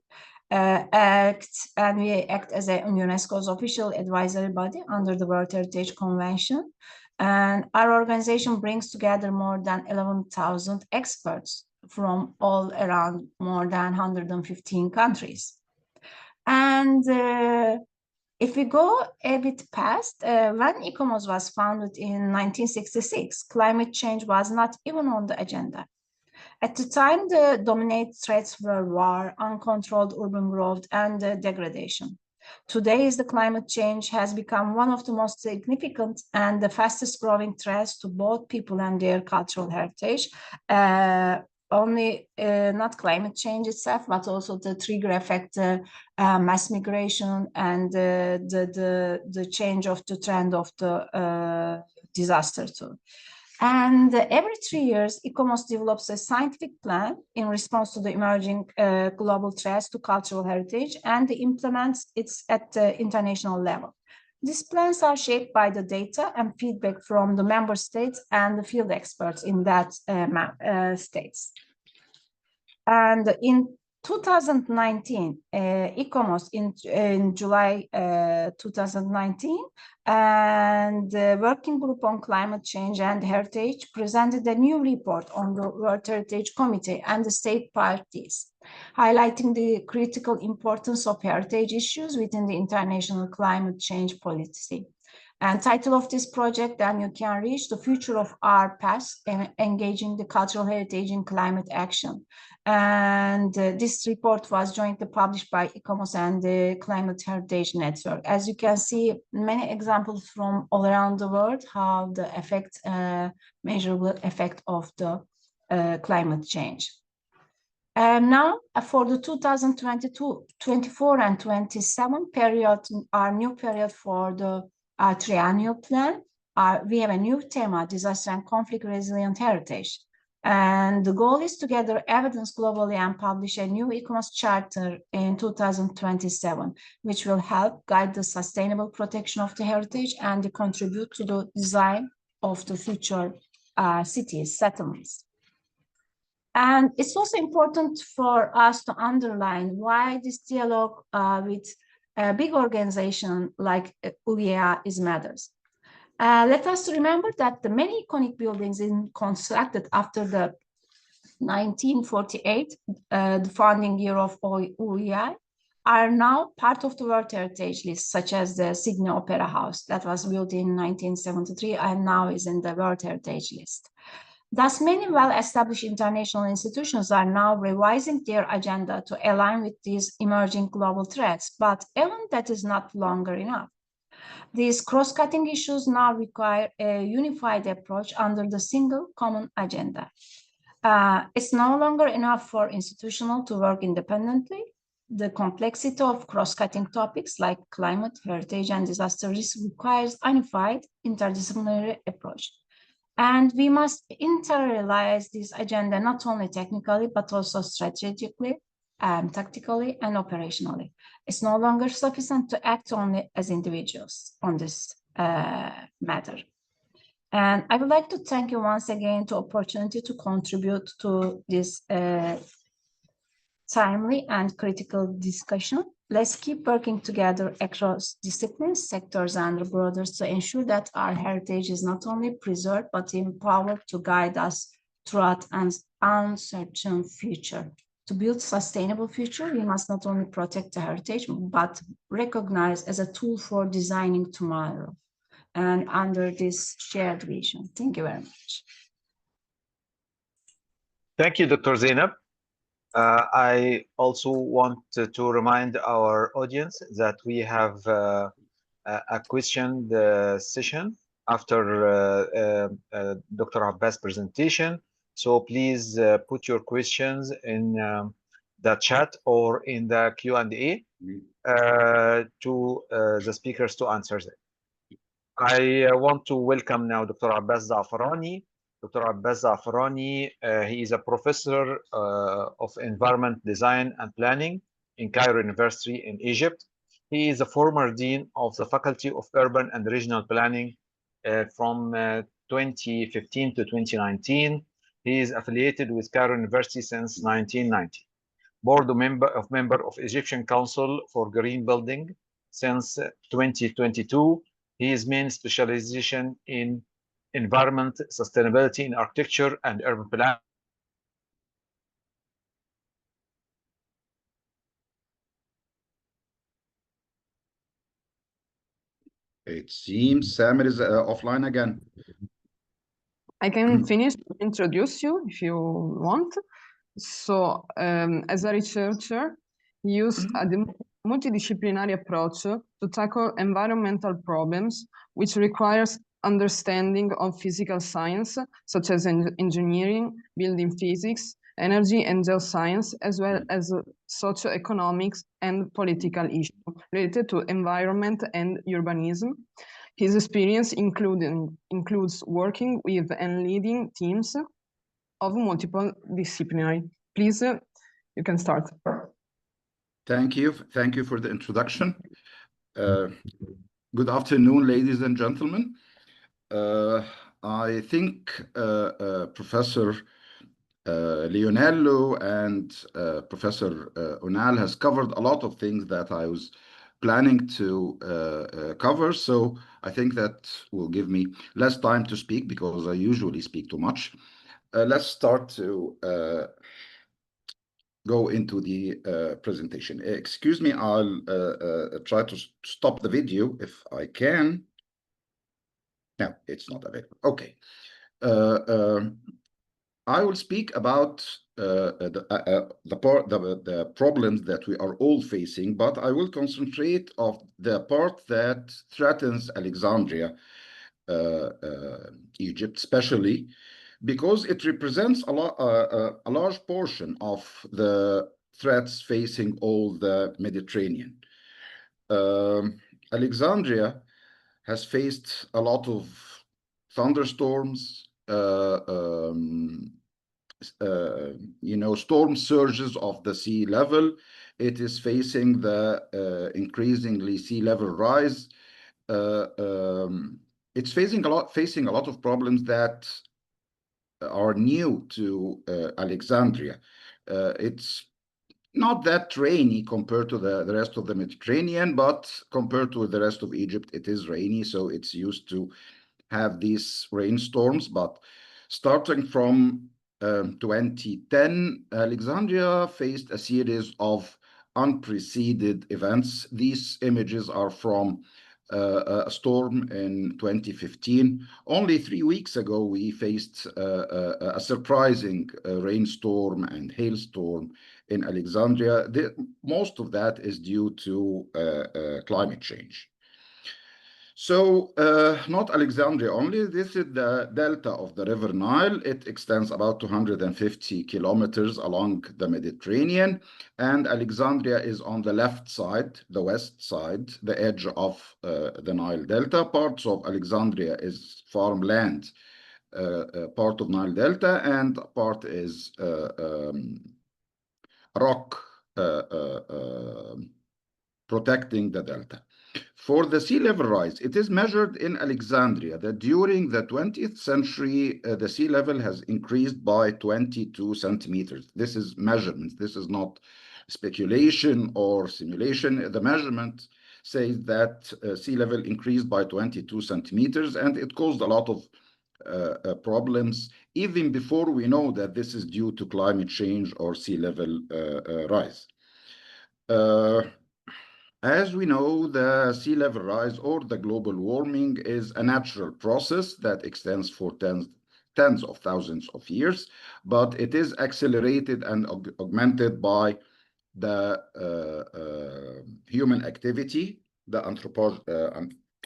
act as a UNESCO's official advisory body under the World Heritage Convention. And our organization brings together more than 11,000 experts from all around more than 115 countries. And if we go a bit past, when ICOMOS was founded in 1966, climate change was not even on the agenda. At the time, the dominant threats were war, uncontrolled urban growth, and degradation. Today, the climate change has become one of the most significant and the fastest growing threats to both people and their cultural heritage. Not climate change itself, but also the trigger effect, mass migration, and the change of the trend of the disaster too. And every 3 years, ICOMOS develops a scientific plan in response to the emerging global threats to cultural heritage and implements it at the international level. These plans are shaped by the data and feedback from the member states and the field experts in that states. And in 2019, ICOMOS in July 2019, and the Working Group on Climate Change and Heritage presented a new report on the World Heritage Committee and the state parties, highlighting the critical importance of heritage issues within the international climate change policy. And title of this project, then you can reach the future of our past and engaging the cultural heritage in climate action. And this report was jointly published by ICOMOS and the Climate Heritage Network. As you can see, many examples from all around the world how the effect, measurable effect of the climate change. And now for the 2022, 24 and 27 period, our new period for the triennial plan, we have a new theme, disaster and conflict resilient heritage. And the goal is to gather evidence globally and publish a new ICOMOS charter in 2027, which will help guide the sustainable protection of the heritage and contribute to the design of the future cities, settlements. And it's also important for us to underline why this dialogue with a big organization like UEA is matters. Let us remember that the many iconic buildings constructed after the 1948, the founding year of UEA, are now part of the World Heritage List, such as the Sydney Opera House that was built in 1973 and now is in the World Heritage List. Thus, many well-established international institutions are now revising their agenda to align with these emerging global threats, but even that is not longer enough. These cross-cutting issues now require a unified approach under the single common agenda. It's no longer enough for institutional to work independently. The complexity of cross-cutting topics like climate, heritage, and disaster risk requires a unified interdisciplinary approach. And we must internalize this agenda not only technically, but also strategically, tactically, and operationally. It's no longer sufficient to act only as individuals on this matter. And I would like to thank you once again for the opportunity to contribute to this timely and critical discussion. Let's keep working together across disciplines, sectors, and borders to ensure that our heritage is not only preserved, but empowered to guide us throughout an uncertain future. To build sustainable future, we must not only protect the heritage, but recognize as a tool for designing tomorrow and under this shared vision. Thank you very much. Thank you, Dr. Zainab. I also want to remind our audience that we have a question session after Dr. Abbas' presentation. So please put your questions in the chat or in the Q&A to the speakers to answer them. I want to welcome now Dr. Abbas Zafarani. Dr. Abbas Zafarani, he is a professor of environment design and planning in Cairo University in Egypt. He is a former dean of the Faculty of Urban and Regional Planning from 2015 to 2019. He is affiliated with Cairo University since 1990. board member of Egyptian Council for Green Building since 2022. His main specialization in environment, sustainability in architecture and urban planning. It seems Samir is offline again. I can finish to introduce you if you want. So, as a researcher, he used a multidisciplinary approach to tackle environmental problems, which requires understanding of physical science, such as engineering, building physics, energy and geoscience, as well as socioeconomics and political issues related to environment and urbanism. His experience includes working with and leading teams of multiple disciplinary. Please, you can start. Thank you. Thank you for the introduction. Good afternoon, ladies and gentlemen. I think Professor Leonello and Professor Unal has covered a lot of things that I was planning to cover. So I think that will give me less time to speak because I usually speak too much. Let's start to go into the presentation. Excuse me, I'll try to stop the video if I can. No, it's not available. Okay. I will speak about the problems that we are all facing, but I will concentrate on the part that threatens Alexandria, Egypt, especially because it represents a large portion of the threats facing all the Mediterranean. Alexandria has faced a lot of thunderstorms, storm surges of the sea level. It is facing the increasingly sea level rise. It's facing a lot of problems that are new to Alexandria. It's not that rainy compared to the rest of the Mediterranean, but compared to the rest of Egypt, it is rainy, so it's used to have these rainstorms. But starting from 2010, Alexandria faced a series of unprecedented events. These images are from a storm in 2015. Only 3 weeks ago, we faced a surprising rainstorm and hailstorm in Alexandria. Most of that is due to climate change. So not Alexandria only, this is the delta of the River Nile. It extends about 250 kilometers along the Mediterranean, and Alexandria is on the left side, the west side, the edge of the Nile Delta. Parts of Alexandria is farmland, part of Nile Delta, and part is rock protecting the delta. For the sea level rise, it is measured in Alexandria that during the 20th century, the sea level has increased by 22 centimeters. This is measurements. This is not speculation or simulation. The measurement says that sea level increased by 22 centimeters, and it caused a lot of problems, even before we know that this is due to climate change or sea level rise. As we know, the sea level rise or the global warming is a natural process that extends for tens of thousands of years, but it is accelerated and augmented by the human activity. The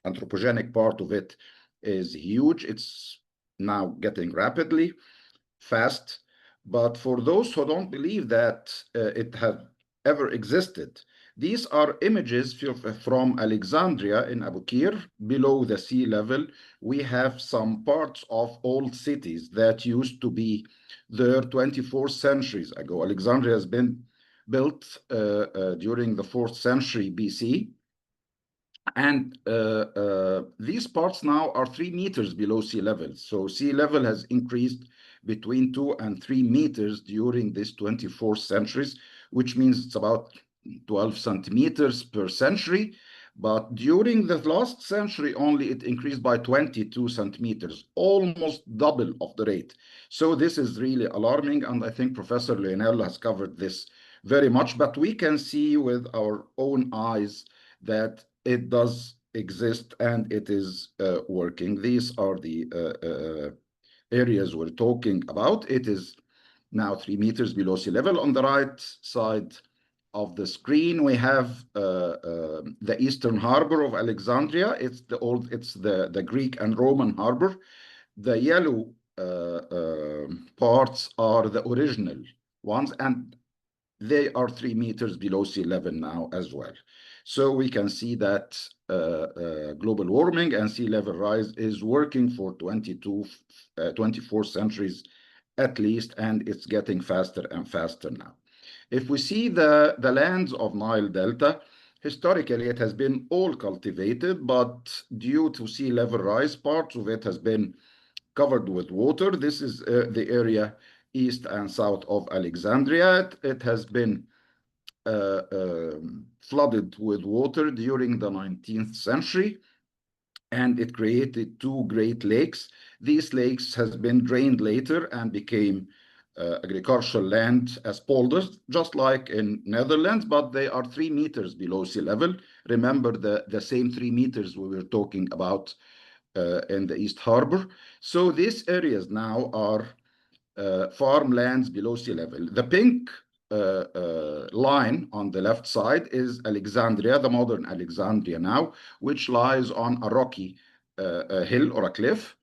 anthropogenic part of it is huge. It's now getting rapidly fast. But for those who don't believe that it has ever existed, these are images from Alexandria in Abu Qir. Below the sea level, we have some parts of old cities that used to be there 24 centuries ago. Alexandria has been built during the 4th century BC. And these parts now are 3 meters below sea level. So sea level has increased between 2 and 3 meters during these 24 centuries, which means it's about 12 centimeters per century. But during the last century only, it increased by 22 centimeters, almost double of the rate. So this is really alarming, and I think Professor Lionel has covered this very much, but we can see with our own eyes that it does exist and it is working. These are the areas we're talking about. It is now 3 meters below sea level. On the right side of the screen, we have the eastern harbor of Alexandria. It's the Greek and Roman harbor. The yellow parts are the original ones, and they are 3 meters below sea level now as well. So we can see that global warming and sea level rise is working for 24 centuries at least, and it's getting faster and faster now. If we see the lands of Nile Delta, historically it has been all cultivated, but due to sea level rise, parts of it has been covered with water. This is the area east and south of Alexandria. It has been flooded with water during the 19th century, and it created two great lakes. These lakes has been drained later and became agricultural land as polders, just like in Netherlands, but they are 3 meters below sea level. Remember the same 3 meters we were talking about in the East Harbor. So these areas now are farmlands below sea level. The pink line on the left side is Alexandria, the modern Alexandria now, which lies on a rocky hill or a cliff.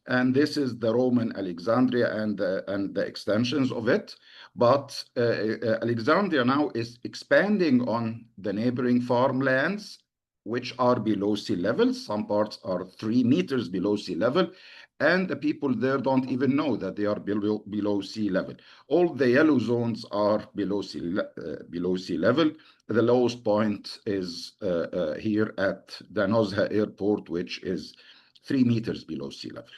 And this is the Roman Alexandria and the extensions of it. But Alexandria now is expanding on the neighboring farmlands, which are below sea level. Some parts are 3 meters below sea level, and the people there don't even know that they are below sea level. All the yellow zones are below sea level. The lowest point is here at the Nozha airport, which is 3 meters below sea level.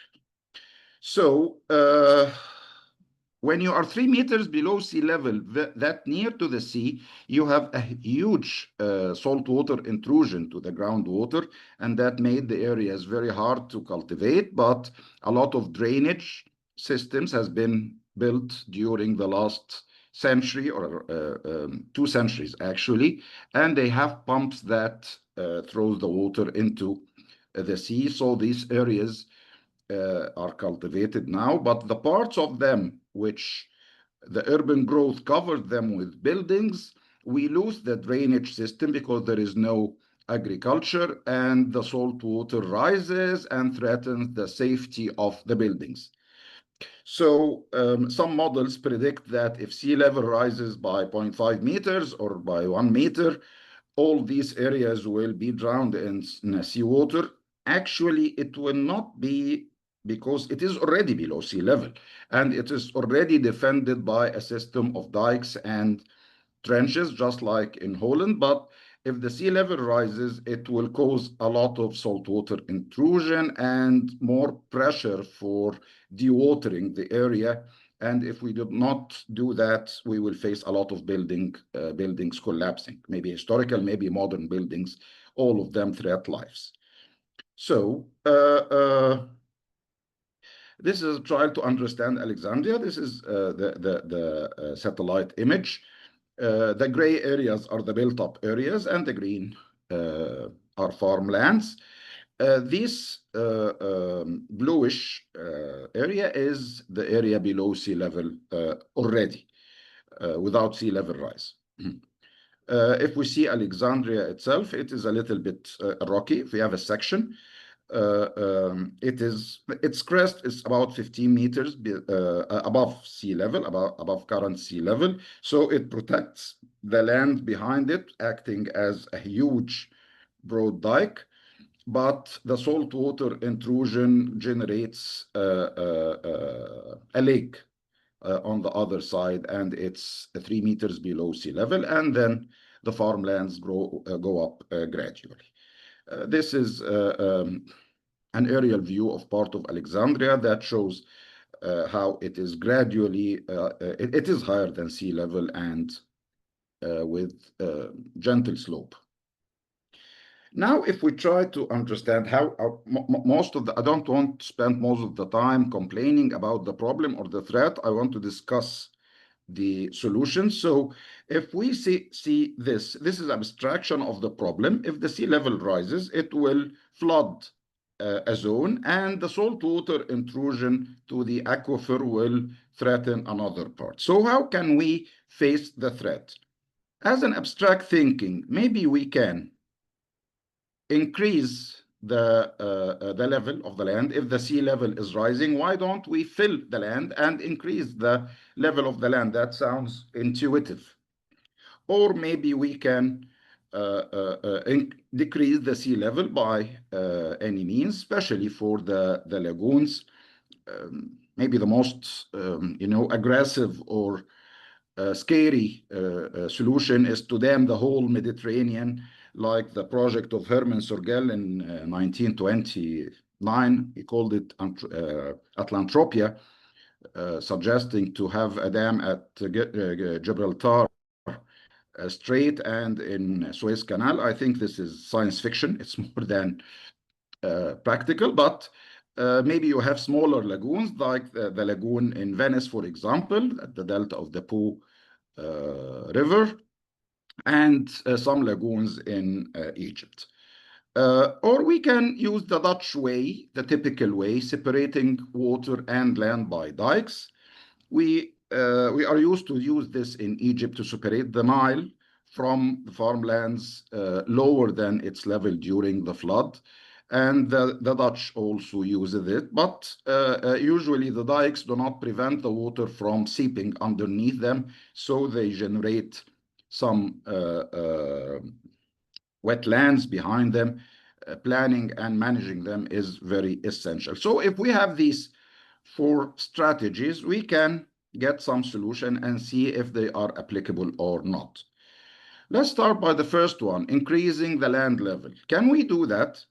So when you are 3 meters below sea level, that near to the sea, you have a huge saltwater intrusion to the groundwater, and that made the areas very hard to cultivate. But a lot of drainage systems has been built during the last century or 2 centuries actually, and they have pumps that throws the water into the sea. So these areas are cultivated now, but the parts of them which the urban growth covered them with buildings, we lose the drainage system because there is no agriculture, and the salt water rises and threatens the safety of the buildings. So some models predict that if sea level rises by 0.5 meters or by 1 meter, all these areas will be drowned in seawater. Actually, it will not be, because it is already below sea level, and it is already defended by a system of dikes and trenches, just like in Holland. But if the sea level rises, it will cause a lot of saltwater intrusion and more pressure for dewatering the area. And if we do not do that, we will face a lot of buildings collapsing, maybe historical, maybe modern buildings, all of them threat lives. So this is a trial to understand Alexandria. This is the satellite image. The gray areas are the built-up areas, and the green are farmlands. This bluish area is the area below sea level already, without sea level rise. If we see Alexandria itself, it is a little bit rocky. If we have a section, its crest is about 15 meters above sea level, above current sea level. So it protects the land behind it, acting as a huge broad dike. But the saltwater intrusion generates a lake on the other side, and it's 3 meters below sea level, and then the farmlands go up gradually. This is an aerial view of part of Alexandria that shows how it is gradually, it is higher than sea level, and with gentle slope. Now, if we try to understand how I don't want to spend most of the time complaining about the problem or the threat. I want to discuss the solution. So if we see this is abstraction of the problem. If the sea level rises, it will flood a zone, and the saltwater intrusion to the aquifer will threaten another part. So how can we face the threat? As an abstract thinking, maybe we can increase the level of the land. If the sea level is rising, why don't we fill the land and increase the level of the land? That sounds intuitive. Or maybe we can decrease the sea level by any means, especially for the lagoons. Maybe the most aggressive or scary solution is to dam the whole Mediterranean, like the project of Herman Sorgel in 1929. He called it Atlantropia, suggesting to have a dam at Gibraltar Strait and in Suez Canal. I think this is science fiction. It's more than practical, but maybe you have smaller lagoons, like the lagoon in Venice, for example, at the delta of the Po River, and some lagoons in Egypt. Or we can use the Dutch way, the typical way, separating water and land by dikes. We are used to use this in Egypt to separate the Nile from the farmlands lower than its level during the flood. And the Dutch also uses it, but usually the dikes do not prevent the water from seeping underneath them, so they generate some wetlands behind them. Planning and managing them is very essential. So if we have these 4 strategies, we can get some solution and see if they are applicable or not. Let's start by the first one, increasing the land level. Can we do that?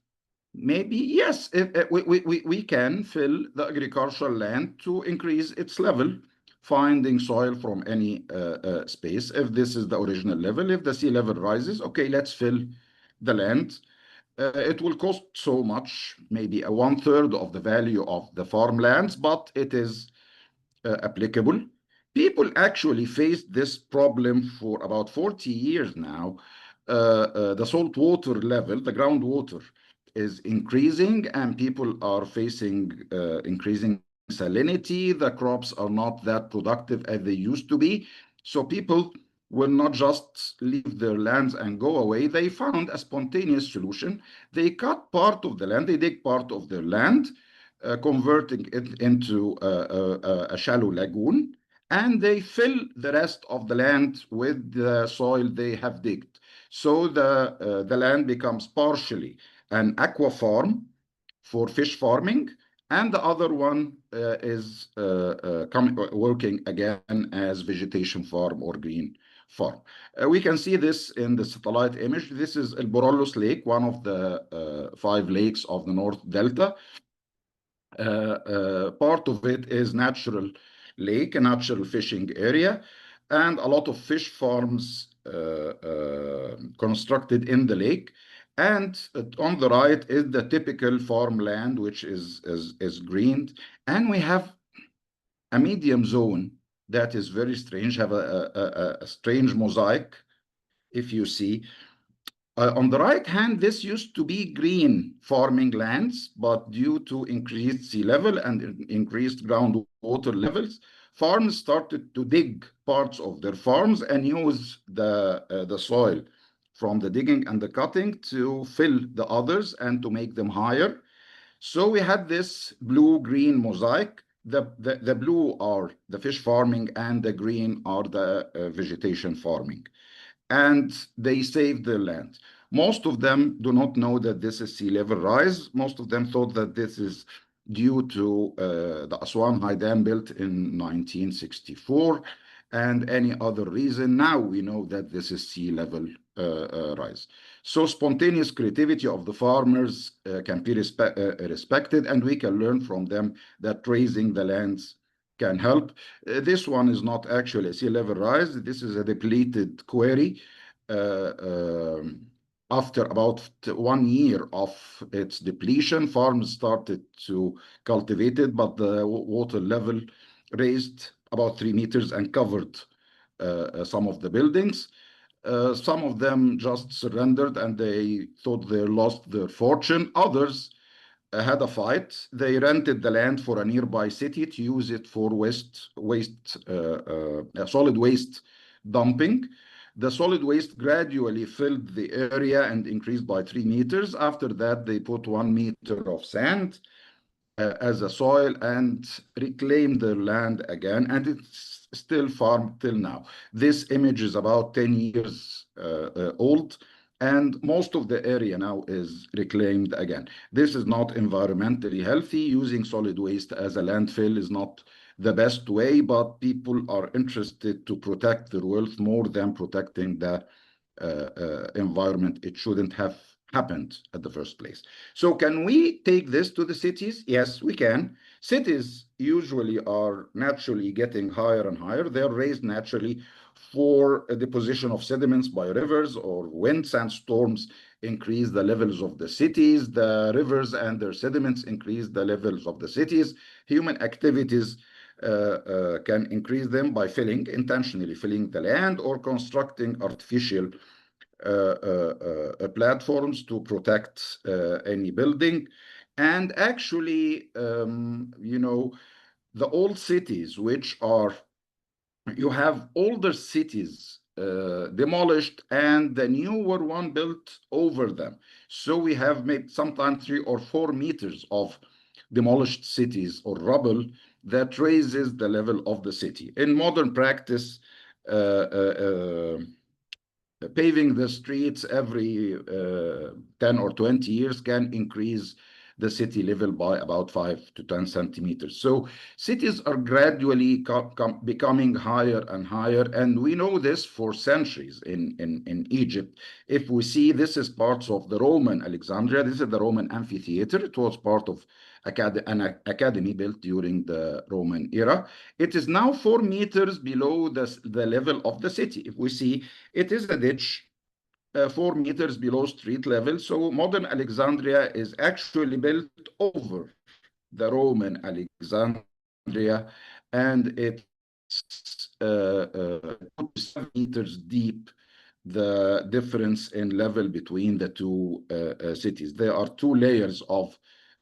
Maybe yes. We can fill the agricultural land to increase its level, finding soil from any space. If this is the original level, if the sea level rises, okay, let's fill the land. It will cost so much, maybe 1/3 of the value of the farmlands, but it is applicable. People actually faced this problem for about 40 years now. The salt water level, the groundwater, is increasing, and people are facing increasing salinity. The crops are not that productive as they used to be. So people will not just leave their lands and go away. They found a spontaneous solution. They cut part of the land, they dig part of their land, converting it into a shallow lagoon, and they fill the rest of the land with the soil they have digged. So the land becomes partially an aqua farm for fish farming, and the other one is working again as vegetation farm or green farm. We can see this in the satellite image. This is El Borollos Lake, one of the 5 lakes of the North Delta. Part of it is natural lake, a natural fishing area, and a lot of fish farms constructed in the lake. And on the right is the typical farmland, which is greened. And we have a medium zone that is very strange, have a strange mosaic, if you see. On the right hand, this used to be green farming lands, but due to increased sea level and increased groundwater levels, farms started to dig parts of their farms and use the soil from the digging and the cutting to fill the others and to make them higher. So we had this blue-green mosaic. The blue are the fish farming and the green are the vegetation farming. And they saved their land. Most of them do not know that this is sea level rise. Most of them thought that this is due to the Aswan High Dam built in 1964 and any other reason. Now we know that this is sea level rise. So spontaneous creativity of the farmers can be respected, and we can learn from them that raising the lands can help. This one is not actually a sea level rise. This is a depleted quarry. After about 1 year of its depletion, farms started to cultivate it, but the water level raised about 3 meters and covered some of the buildings. Some of them just surrendered and they thought they lost their fortune. Others had a fight. They rented the land for a nearby city to use it for solid waste dumping. The solid waste gradually filled the area and increased by 3 meters. After that, they put 1 meter of sand as a soil and reclaimed their land again, and it's still farmed till now. This image is about 10 years old, and most of the area now is reclaimed again. This is not environmentally healthy. Using solid waste as a landfill is not the best way, but people are interested to protect their wealth more than protecting the environment. It shouldn't have happened at the first place. So can we take this to the cities? Yes, we can. Cities usually are naturally getting higher and higher. They're raised naturally for a deposition of sediments by rivers or wind. Sandstorms increase the levels of the cities. The rivers and their sediments increase the levels of the cities. Human activities can increase them by intentionally filling the land or constructing artificial platforms to protect any building. And actually, the old cities, you have older cities demolished and the newer one built over them. So we have maybe sometimes 3 or 4 meters of demolished cities or rubble that raises the level of the city. In modern practice, paving the streets every 10 or 20 years can increase the city level by about 5 to 10 centimeters. So cities are gradually becoming higher and higher, and we know this for centuries in Egypt. If we see, this is parts of the Roman Alexandria. This is the Roman amphitheater. It was part of an academy built during the Roman era. It is now 4 meters below the level of the city. If we see, it is a ditch 4 meters below street level. So modern Alexandria is actually built over the Roman Alexandria, and it's 7 meters deep, the difference in level between the two cities. There are 2 layers of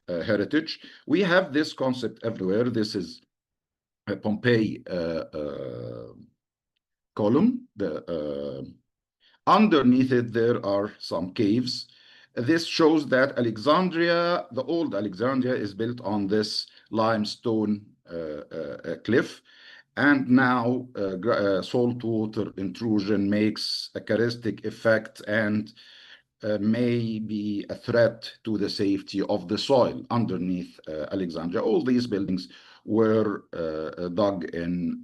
heritage. We have this concept everywhere. This is a Pompeii column. Underneath it, there are some caves. This shows that Alexandria, the old Alexandria, is built on this limestone cliff. And now salt water intrusion makes a charistic effect and may be a threat to the safety of the soil underneath Alexandria. All these buildings were dug in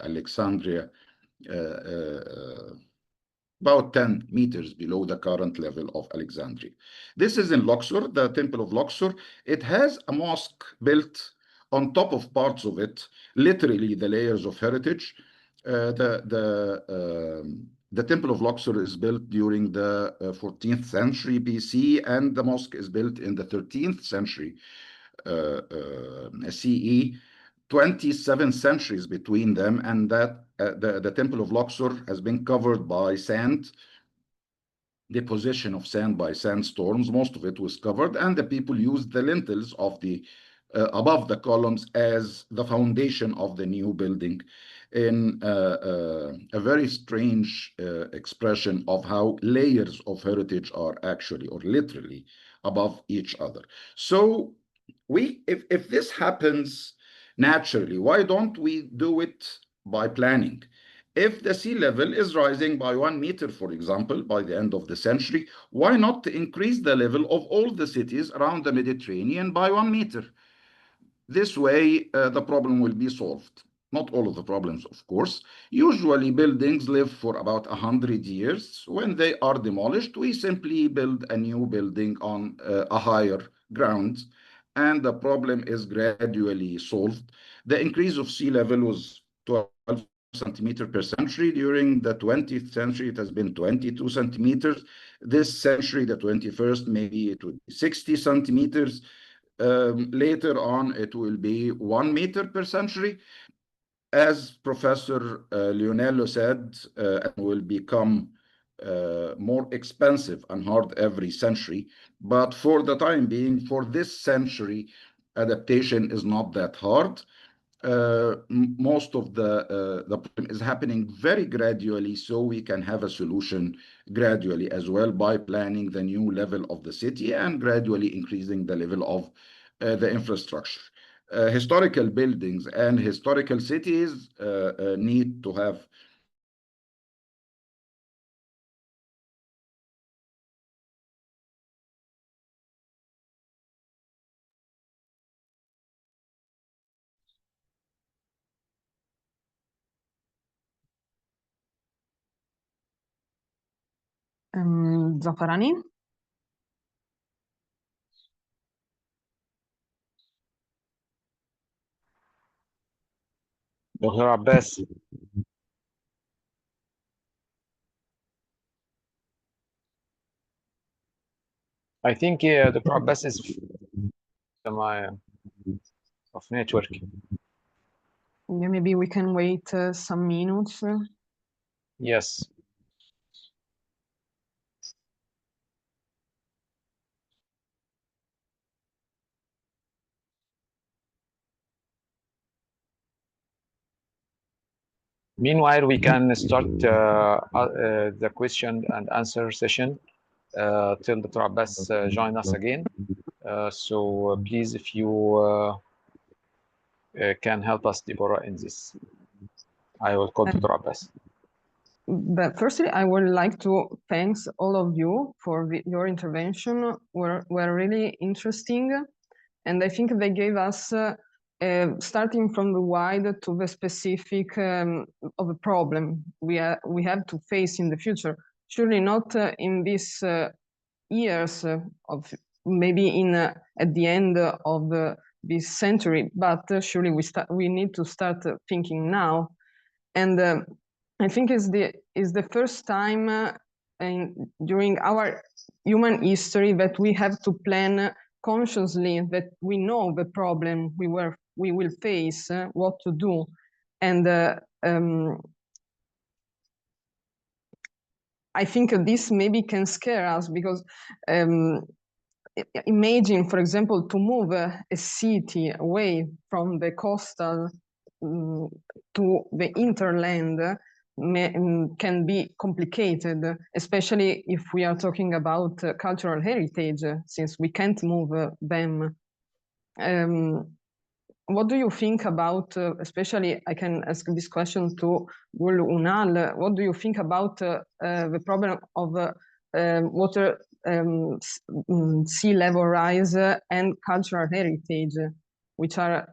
Alexandria about 10 meters below the current level of Alexandria. This is in Luxor, the Temple of Luxor. It has a mosque built on top of parts of it, literally the layers of heritage. The Temple of Luxor is built during the 14th century BC, and the mosque is built in the 13th century CE. 27 centuries between them, and that the Temple of Luxor has been covered by sand, deposition of sand by sandstorms. Most of it was covered, and the people used the lintels of the above the columns as the foundation of the new building, in a very strange expression of how layers of heritage are actually or literally above each other. So if this happens naturally, why don't we do it by planning? If the sea level is rising by 1 meter, for example, by the end of the century, why not increase the level of all the cities around the Mediterranean by 1 meter? This way, the problem will be solved. Not all of the problems, of course. Usually, buildings live for about 100 years. When they are demolished, we simply build a new building on a higher ground, and the problem is gradually solved. The increase of sea level was 12 centimeter per century. During the 20th century, it has been 22 centimeters. This century, the 21st, maybe it would be 60 centimeters. Later on, it will be 1 meter per century. As Professor Leonello said, it will become more expensive and hard every century. But for the time being, for this century, adaptation is not that hard. Most of the problem is happening very gradually, so we can have a solution gradually as well by planning the new level of the city and gradually increasing the level of the infrastructure. Historical buildings and historical cities need to have Zafarani? Dr. Abbas. I think Dr. Abbas is of network. Yeah, maybe we can wait some minutes. Yes. Meanwhile, we can start the question and answer session till Dr. Abbas join us again. So please, if you can help us, Deborah, in this, I will call Dr. Abbas. But firstly, I would like to thank all of you for your intervention. Were really interesting, and I think they gave us, starting from the wide to the specific of a problem we have to face in the future. Surely not in these years of maybe in at the end of this century, but surely we need to start thinking now, and I think is the first time during our human history that we have to plan consciously, that we know the problem we will face, what to do, and I think this maybe can scare us because imagine, for example, to move a city away from the coastal to the interland can be complicated, especially if we are talking about cultural heritage, since we can't move them. What do you think about, especially I can ask this question to Gul Unal, what do you think about the problem of water, sea level rise and cultural heritage, which are,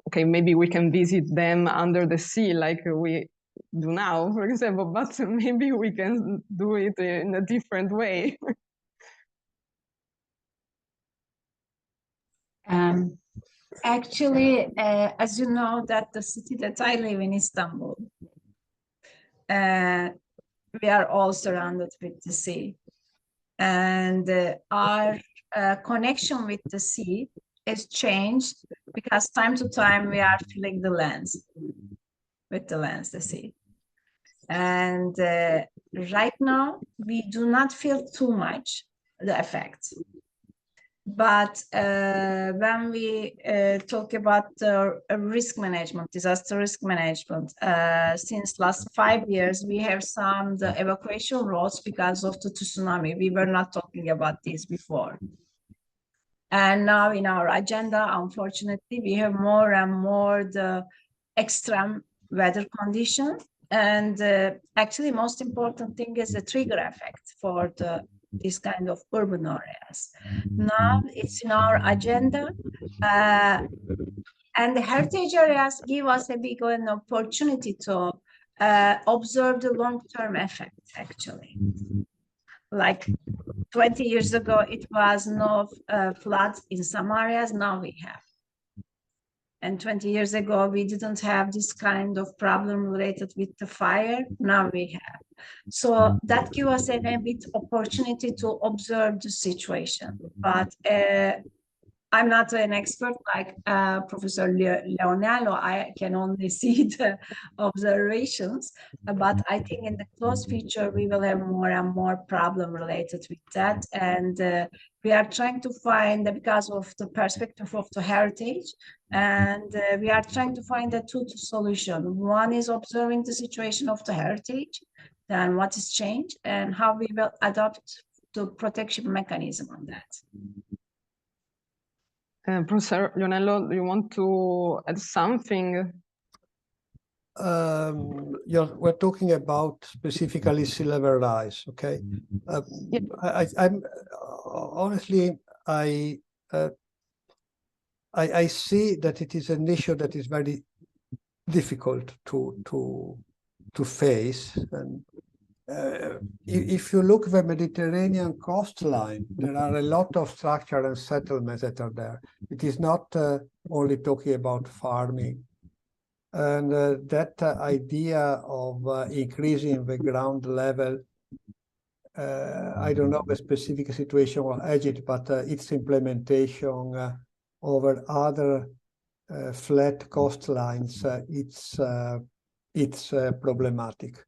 okay, maybe we can visit them under the sea like we do now, for example, but maybe we can do it in a different way. Actually, as you know, that the city that I live in, Istanbul, we are all surrounded with the sea. And our connection with the sea is changed because time to time we are filling the lands with the sea. And right now, we do not feel too much the effect. But when we talk about risk management, disaster risk management, since last 5 years, we have some the evacuation routes because of the tsunami. We were not talking about this before. And now in our agenda, unfortunately, we have more and more the extreme weather conditions. And actually, most important thing is the trigger effect for this kind of urban areas. Now it's in our agenda, and the heritage areas give us a big an opportunity to observe the long-term effect, actually. Like 20 years ago, it was no floods in some areas, now we have. And 20 years ago, we didn't have this kind of problem related with the fire, now we have. So that gives us a bit opportunity to observe the situation. But I'm not an expert like Professor Leonello. I can only see the observations, but I think in the close future, we will have more and more problem related with that. And we are trying to find, because of the perspective of the heritage, and we are trying to find a two solution. One is observing the situation of the heritage, then what is changed, and how we will adapt the protection mechanism on that. Professor Leonello, do you want to add something? We're talking about specifically sea level rise, okay? I'm honestly, I see that it is an issue that is very difficult to face. And if you look at the Mediterranean coastline, there are a lot of structure and settlements that are there. It is not only talking about farming. And that idea of increasing the ground level, I don't know the specific situation of Egypt, but its implementation over other flat coastlines, it's problematic.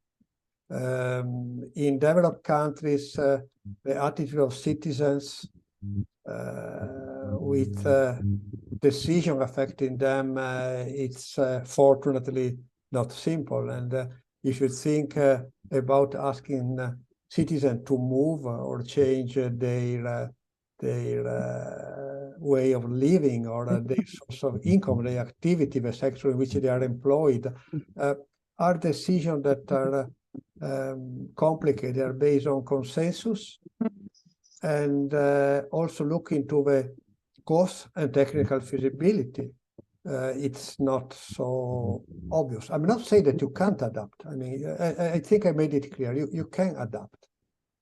In developed countries, the attitude of citizens with decision affecting them, it's fortunately not simple. And if you think about asking citizens to move or change their way of living or their source of income, their activity, the sector in which they are employed, are decisions that are complicated. They are based on consensus and also look into the cost and technical feasibility. It's not so obvious. I'm not saying that you can't adapt. I mean, I think I made it clear. You can adapt.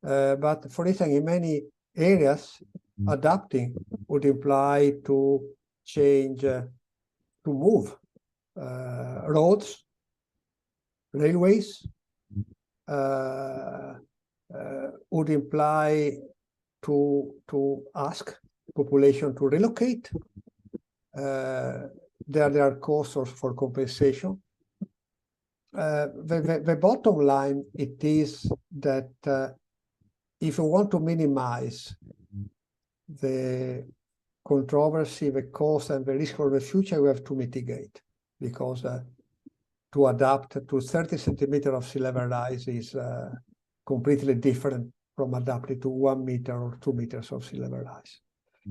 But for instance, in many areas, adapting would imply to change, to move roads, railways, would imply to ask population to relocate. There are costs for compensation. The bottom line, it is that if you want to minimize the controversy, the cost, and the risk for the future, we have to mitigate, because to adapt to 30 centimeters of sea level rise is completely different from adapting to 1 meter or 2 meters of sea level rise.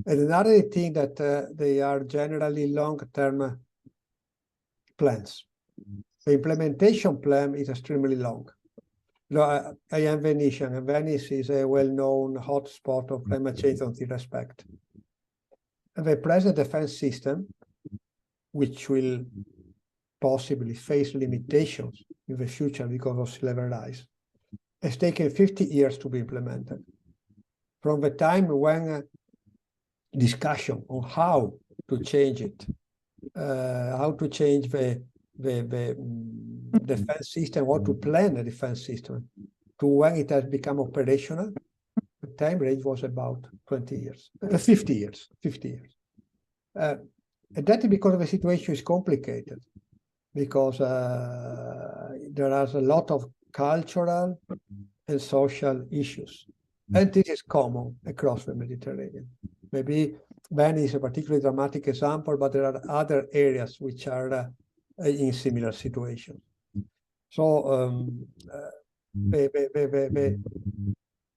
And another thing that they are generally long-term plans. The implementation plan is extremely long. No, I am Venetian, and Venice is a well-known hotspot of climate change in this respect. And the present defense system, which will possibly face limitations in the future because of sea level rise, has taken 50 years to be implemented. From the time when discussion on how to change it, how to change the defense system, or to plan a defense system, to when it has become operational, the time range was about 50 years. And that is because the situation is complicated, because there are a lot of cultural and social issues. And this is common across the Mediterranean. Maybe Venice is a particularly dramatic example, but there are other areas which are in similar situations. So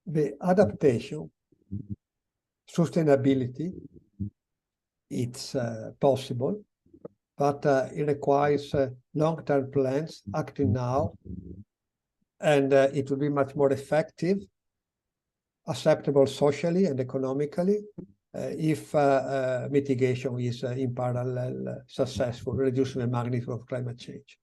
the adaptation, sustainability, it's possible, but it requires long-term plans acting now, and it will be much more effective, acceptable socially and economically, if mitigation is in parallel successful, reducing the magnitude of climate change.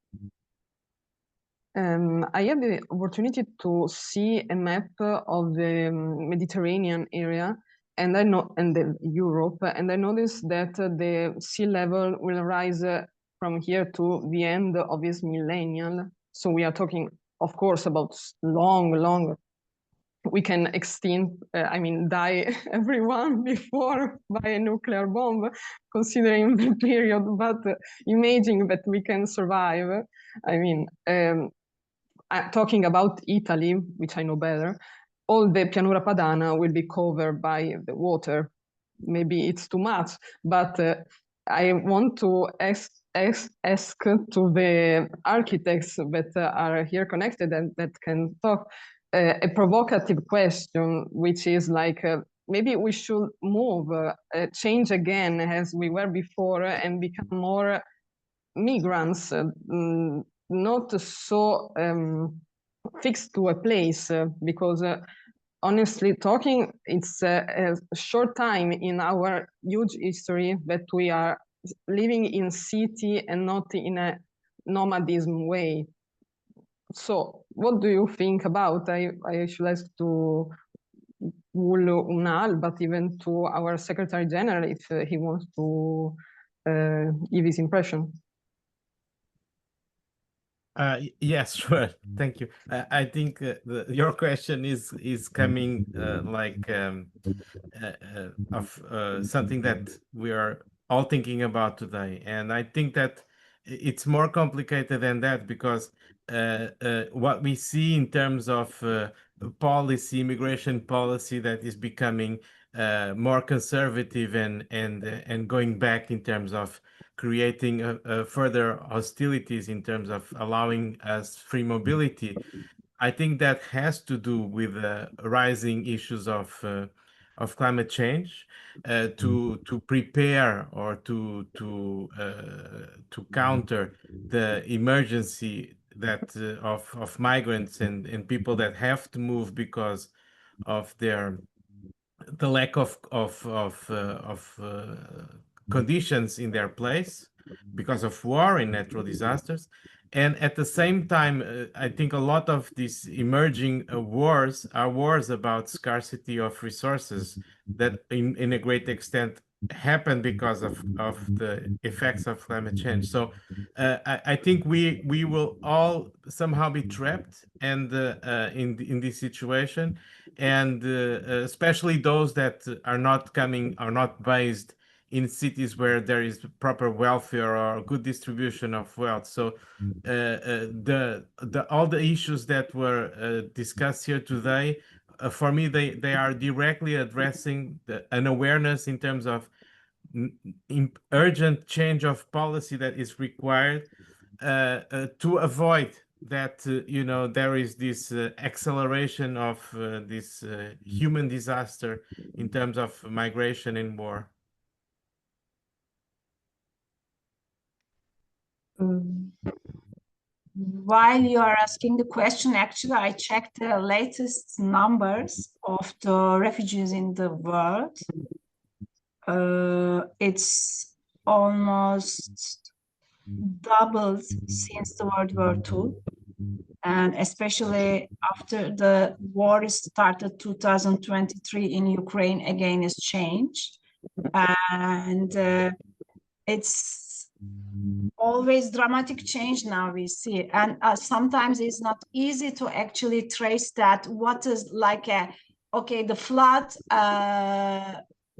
I had the opportunity to see a map of the Mediterranean area, and Europe, and I noticed that the sea level will rise from here to the end of this millennium. So we are talking, of course, about long. We can extinct, die everyone before by a nuclear bomb, considering the period. But imagine that we can survive. Talking about Italy, which I know better, all the Pianura Padana will be covered by the water. Maybe it's too much, but I want to ask to the architects that are here connected and that can talk a provocative question, which is like, maybe we should move, change again as we were before and become more migrants, not so fixed to a place, because honestly talking, it's a short time in our huge history that we are living in city and not in a nomadism way. So what do you think about? I should ask to Unal, but even to our Secretary General if he wants to give his impression. Yes, sure. Thank you. I think your question is coming of something that we are all thinking about today, and I think that it's more complicated than that, because what we see in terms of policy, immigration policy, that is becoming more conservative and going back in terms of creating further hostilities in terms of allowing us free mobility. I think that has to do with rising issues of climate change, to prepare or to counter the emergency that of migrants and people that have to move because of the lack of conditions in their place because of war and natural disasters. And at the same time, I think a lot of these emerging wars are wars about scarcity of resources that in a great extent happen because of the effects of climate change. So I think we will all somehow be trapped and in this situation, and especially those that are not based in cities where there is proper welfare or good distribution of wealth. So all the issues that were discussed here today, for me, they are directly addressing an awareness in terms of urgent change of policy that is required to avoid that there is this acceleration of this human disaster in terms of migration and war. While you are asking the question, actually, I checked the latest numbers of the refugees in the world. It's almost doubled since the World War II. And especially after the war started 2023 in Ukraine, again, has changed. And it's always dramatic change now we see. And sometimes it's not easy to actually trace that what is like the flood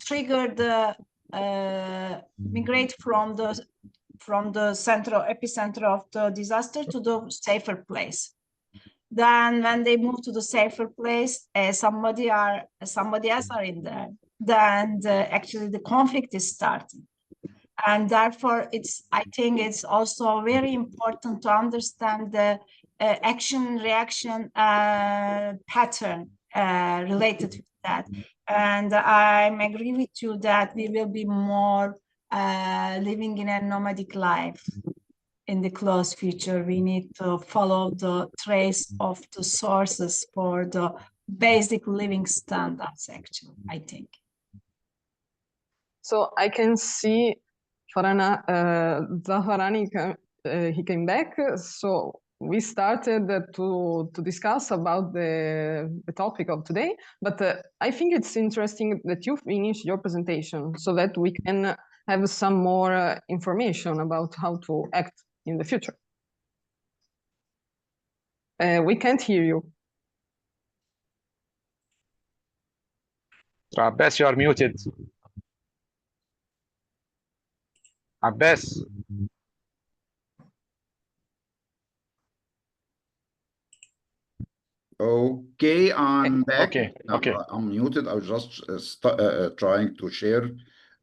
triggered the migrate from the central epicenter of the disaster to the safer place. Then when they move to the safer place, somebody else are in there. Then actually the conflict is starting. And therefore, I think it's also very important to understand the action-reaction pattern related to that. And I agree with you that we will be more living in a nomadic life in the close future. We need to follow the trace of the sources for the basic living standards, actually, I think. So I can see Zafarani, he came back. So we started to discuss about the topic of today, but I think it's interesting that you finish your presentation so that we can have some more information about how to act in the future. We can't hear you. Abbas, you are muted. Abbas. Okay, I'm back. Okay, okay. I'm muted. I was just trying to share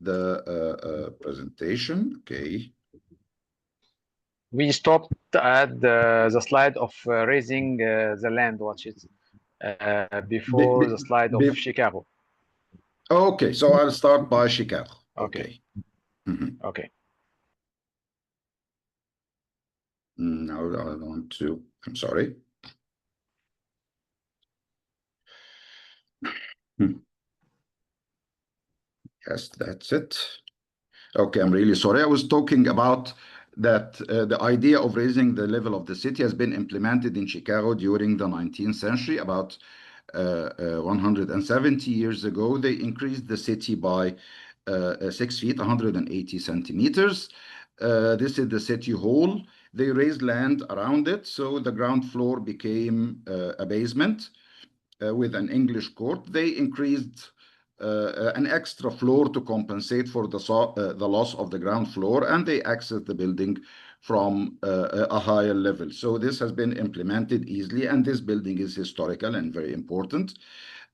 the presentation. Okay. We stopped at the slide of raising the land, which is before the slide of Chicago. Okay, so I'll start by Chicago. Okay. Okay. Now I want to, I'm sorry. Yes, that's it. Okay, I'm really sorry. I was talking about that the idea of raising the level of the city has been implemented in Chicago during the 19th century. About 170 years ago, they increased the city by 6 feet, 180 centimeters. This is the city hall. They raised land around it, so the ground floor became a basement with an English court. They increased an extra floor to compensate for the loss of the ground floor, and they accessed the building from a higher level. So this has been implemented easily, and this building is historical and very important.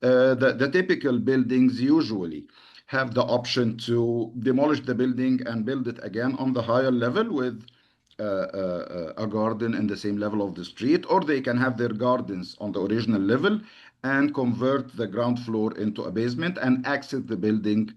The typical buildings usually have the option to demolish the building and build it again on the higher level with a garden in the same level of the street, or they can have their gardens on the original level and convert the ground floor into a basement and access the building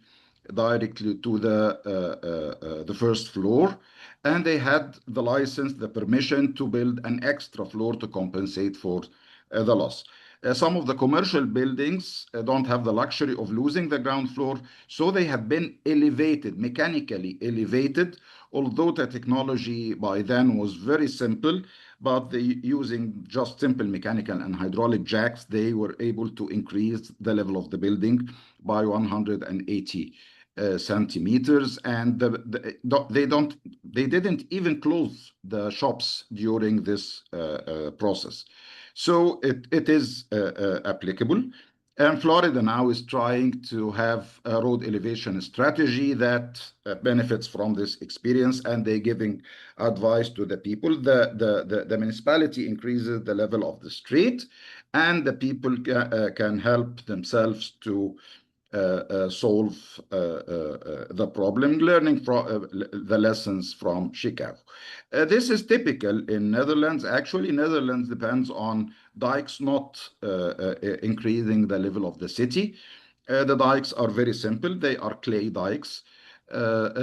directly to the first floor. And they had the license, the permission to build an extra floor to compensate for the loss. Some of the commercial buildings don't have the luxury of losing the ground floor, so they have been elevated, mechanically elevated, although the technology by then was very simple, but using just simple mechanical and hydraulic jacks, they were able to increase the level of the building by 180 centimeters, and they didn't even close the shops during this process. So it is applicable. And Florida now is trying to have a road elevation strategy that benefits from this experience, and they're giving advice to the people. The municipality increases the level of the street, and the people can help themselves to solve the problem, learning from the lessons from Chicago. This is typical in Netherlands. Actually, Netherlands depends on dikes not increasing the level of the city. The dikes are very simple. They are clay dikes.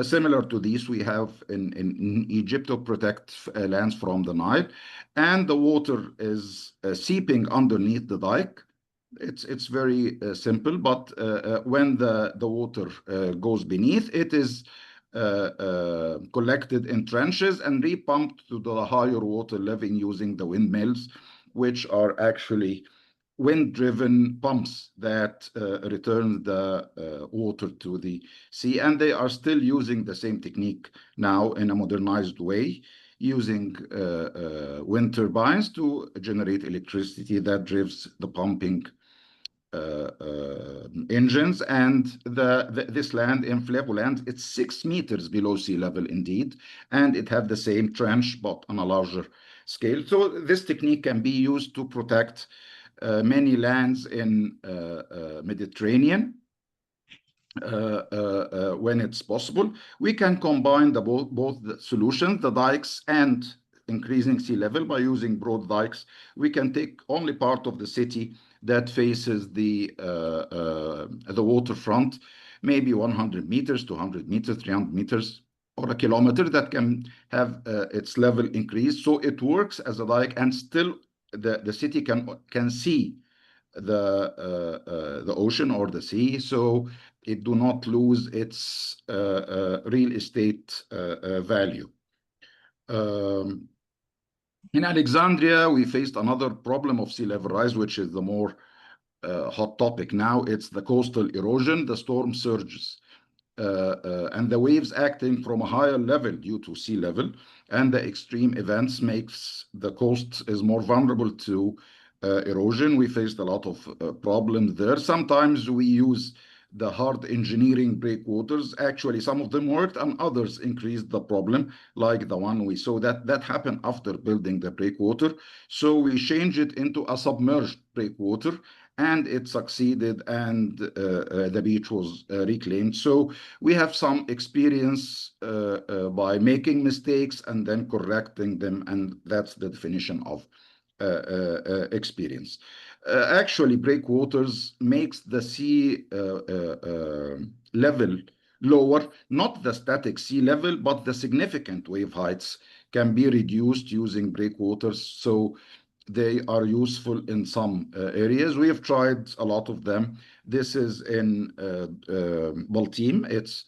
Similar to these we have in Egypt to protect lands from the Nile. And the water is seeping underneath the dike. It's very simple, but when the water goes beneath, it is collected in trenches and repumped to the higher water level using the windmills, which are actually wind-driven pumps that return the water to the sea. And they are still using the same technique now in a modernized way, using wind turbines to generate electricity that drives the pumping engines. And this land in Flevoland, it's 6 meters below sea level indeed, and it had the same trench but on a larger scale. So this technique can be used to protect many lands in Mediterranean when it's possible. We can combine both the solutions, the dikes and increasing sea level, by using broad dikes. We can take only part of the city that faces the waterfront, maybe 100 meters, 200 meters, 300 meters, or a kilometer, that can have its level increased. So it works as a dike, and still the city can see the ocean or the sea, so it do not lose its real estate value. In Alexandria, we faced another problem of sea level rise, which is the more hot topic now. It's the coastal erosion, the storm surges, and the waves acting from a higher level due to sea level, and the extreme events makes the coast is more vulnerable to erosion. We faced a lot of problems there. Sometimes we use the hard engineering breakwaters. Actually, some of them worked and others increased the problem, like the one we saw that happened after building the breakwater. So we changed it into a submerged breakwater, and it succeeded, and the beach was reclaimed. So we have some experience by making mistakes and then correcting them, and that's the definition of experience. Actually, breakwaters makes the sea level lower, not the static sea level, but the significant wave heights can be reduced using breakwaters. So they are useful in some areas. We have tried a lot of them. This is in Baltim. It's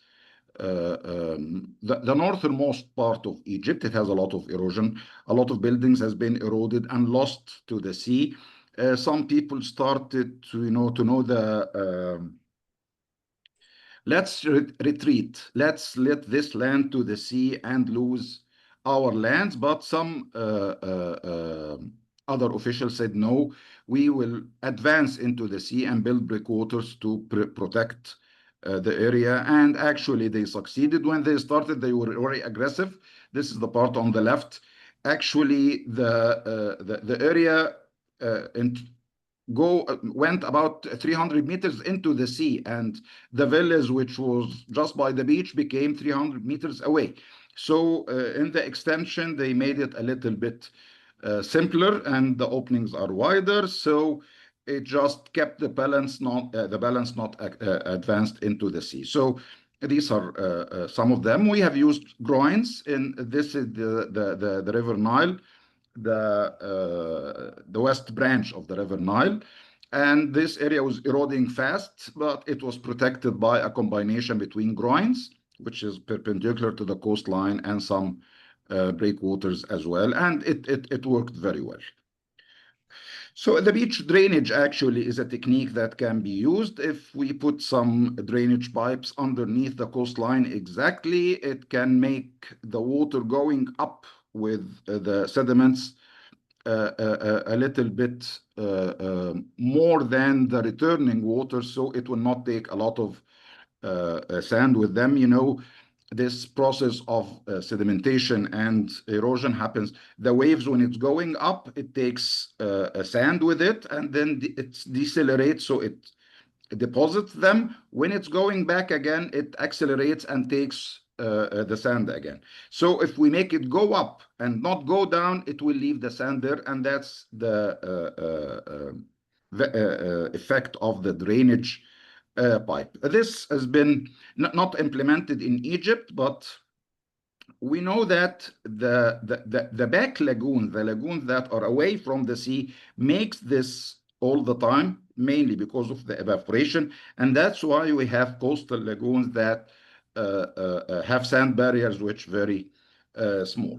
the northernmost part of Egypt. It has a lot of erosion. A lot of buildings has been eroded and lost to the sea. Some people started to know the let's retreat. Let's let this land to the sea and lose our lands. But some other officials said, no, we will advance into the sea and build breakwaters to protect the area. And actually, they succeeded. When they started, they were very aggressive. This is the part on the left. Actually, the area went about 300 meters into the sea, and the village, which was just by the beach, became 300 meters away. So in the extension, they made it a little bit simpler, and the openings are wider. So it just kept the balance not advanced into the sea. So these are some of them. We have used groins in this is the River Nile, the west branch of the River Nile. And this area was eroding fast, but it was protected by a combination between groins, which is perpendicular to the coastline, and some breakwaters as well. And it worked very well. So the beach drainage actually is a technique that can be used. If we put some drainage pipes underneath the coastline exactly, it can make the water going up with the sediments a little bit more than the returning water, so it will not take a lot of sand with them. This process of sedimentation and erosion happens. The waves, when it's going up, it takes sand with it, and then it decelerates, so it deposits them. When it's going back again, it accelerates and takes the sand again. So if we make it go up and not go down, it will leave the sand there, and that's the effect of the drainage pipe. This has been not implemented in Egypt, but we know that the back lagoon, the lagoons that are away from the sea, makes this all the time, mainly because of the evaporation. And that's why we have coastal lagoons that have sand barriers, which very small.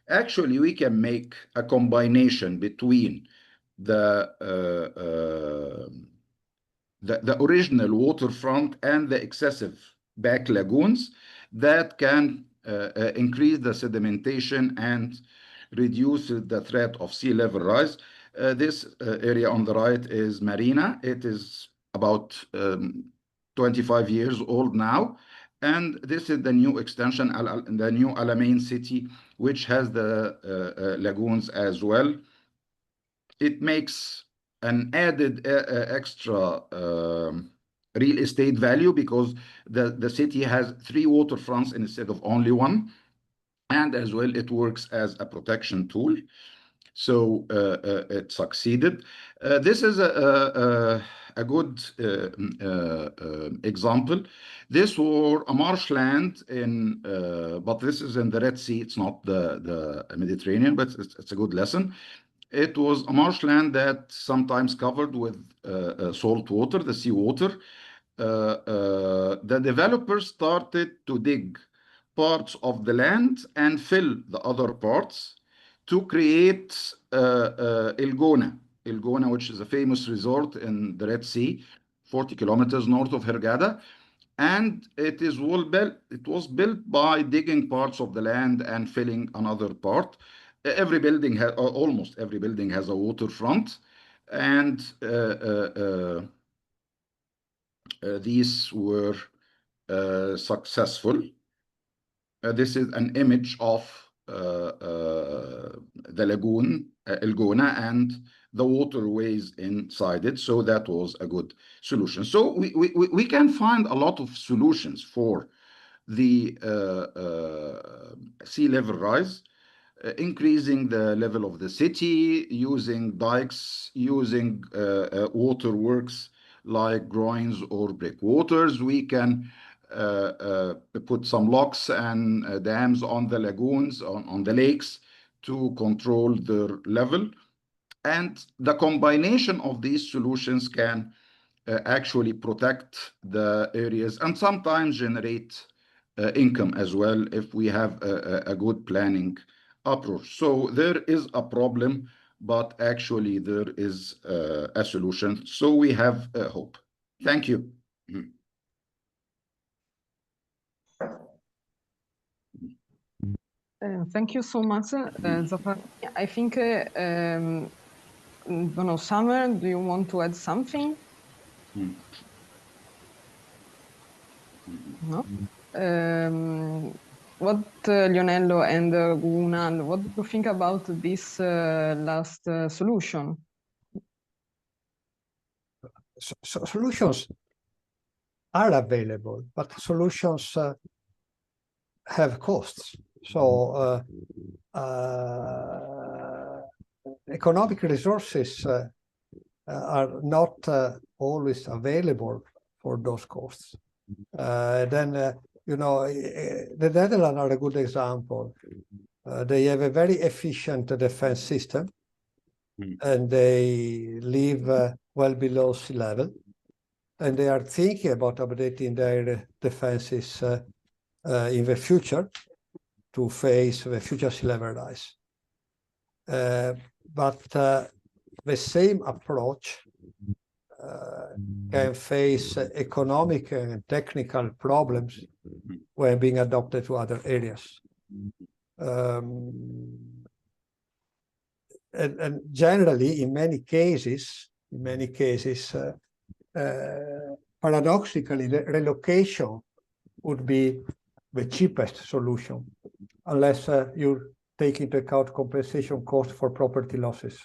Actually, we can make a combination between the original waterfront and the excessive back lagoons that can increase the sedimentation and reduce the threat of sea level rise. This area on the right is Marina. It is about 25 years old now. And this is the new extension, the new Alamein city, which has the lagoons as well. It makes an added extra real estate value because the city has 3 waterfronts instead of only one. And as well, it works as a protection tool. So it succeeded. This is a good example. This was a marshland but this is in the Red Sea. It's not the Mediterranean, but it's a good lesson. It was a marshland that sometimes covered with salt water, the seawater. The developers started to dig parts of the land and fill the other parts. to create El Gona, which is a famous resort in the Red Sea, 40 kilometers north of Hurghada. And it was built by digging parts of the land and filling another part. Every building has, almost every building has a waterfront, and these were successful. This is an image of the lagoon, El Gona, and the waterways inside it. So that was a good solution. So we can find a lot of solutions for the sea level rise, increasing the level of the city, using dikes, using waterworks like groins or breakwaters. We can put some locks and dams on the lagoons, on the lakes, to control their level. And the combination of these solutions can actually protect the areas and sometimes generate income as well if we have a good planning approach. So there is a problem, but actually there is a solution. So we have hope. Thank you. Thank you so much, Zafar. I think, don't know, Summer, do you want to add something? No? What, Lionello and Gunal, what do you think about this last solution? Solutions are available, but solutions have costs. So economic resources are not always available for those costs. Then, you know, the Netherlands are a good example. They have a very efficient defense system, and they live well below sea level, and they are thinking about updating their defenses in the future to face the future sea level rise. But the same approach can face economic and technical problems when being adopted to other areas. And generally, in many cases, paradoxically, the relocation would be the cheapest solution, unless you take into account compensation cost for property losses.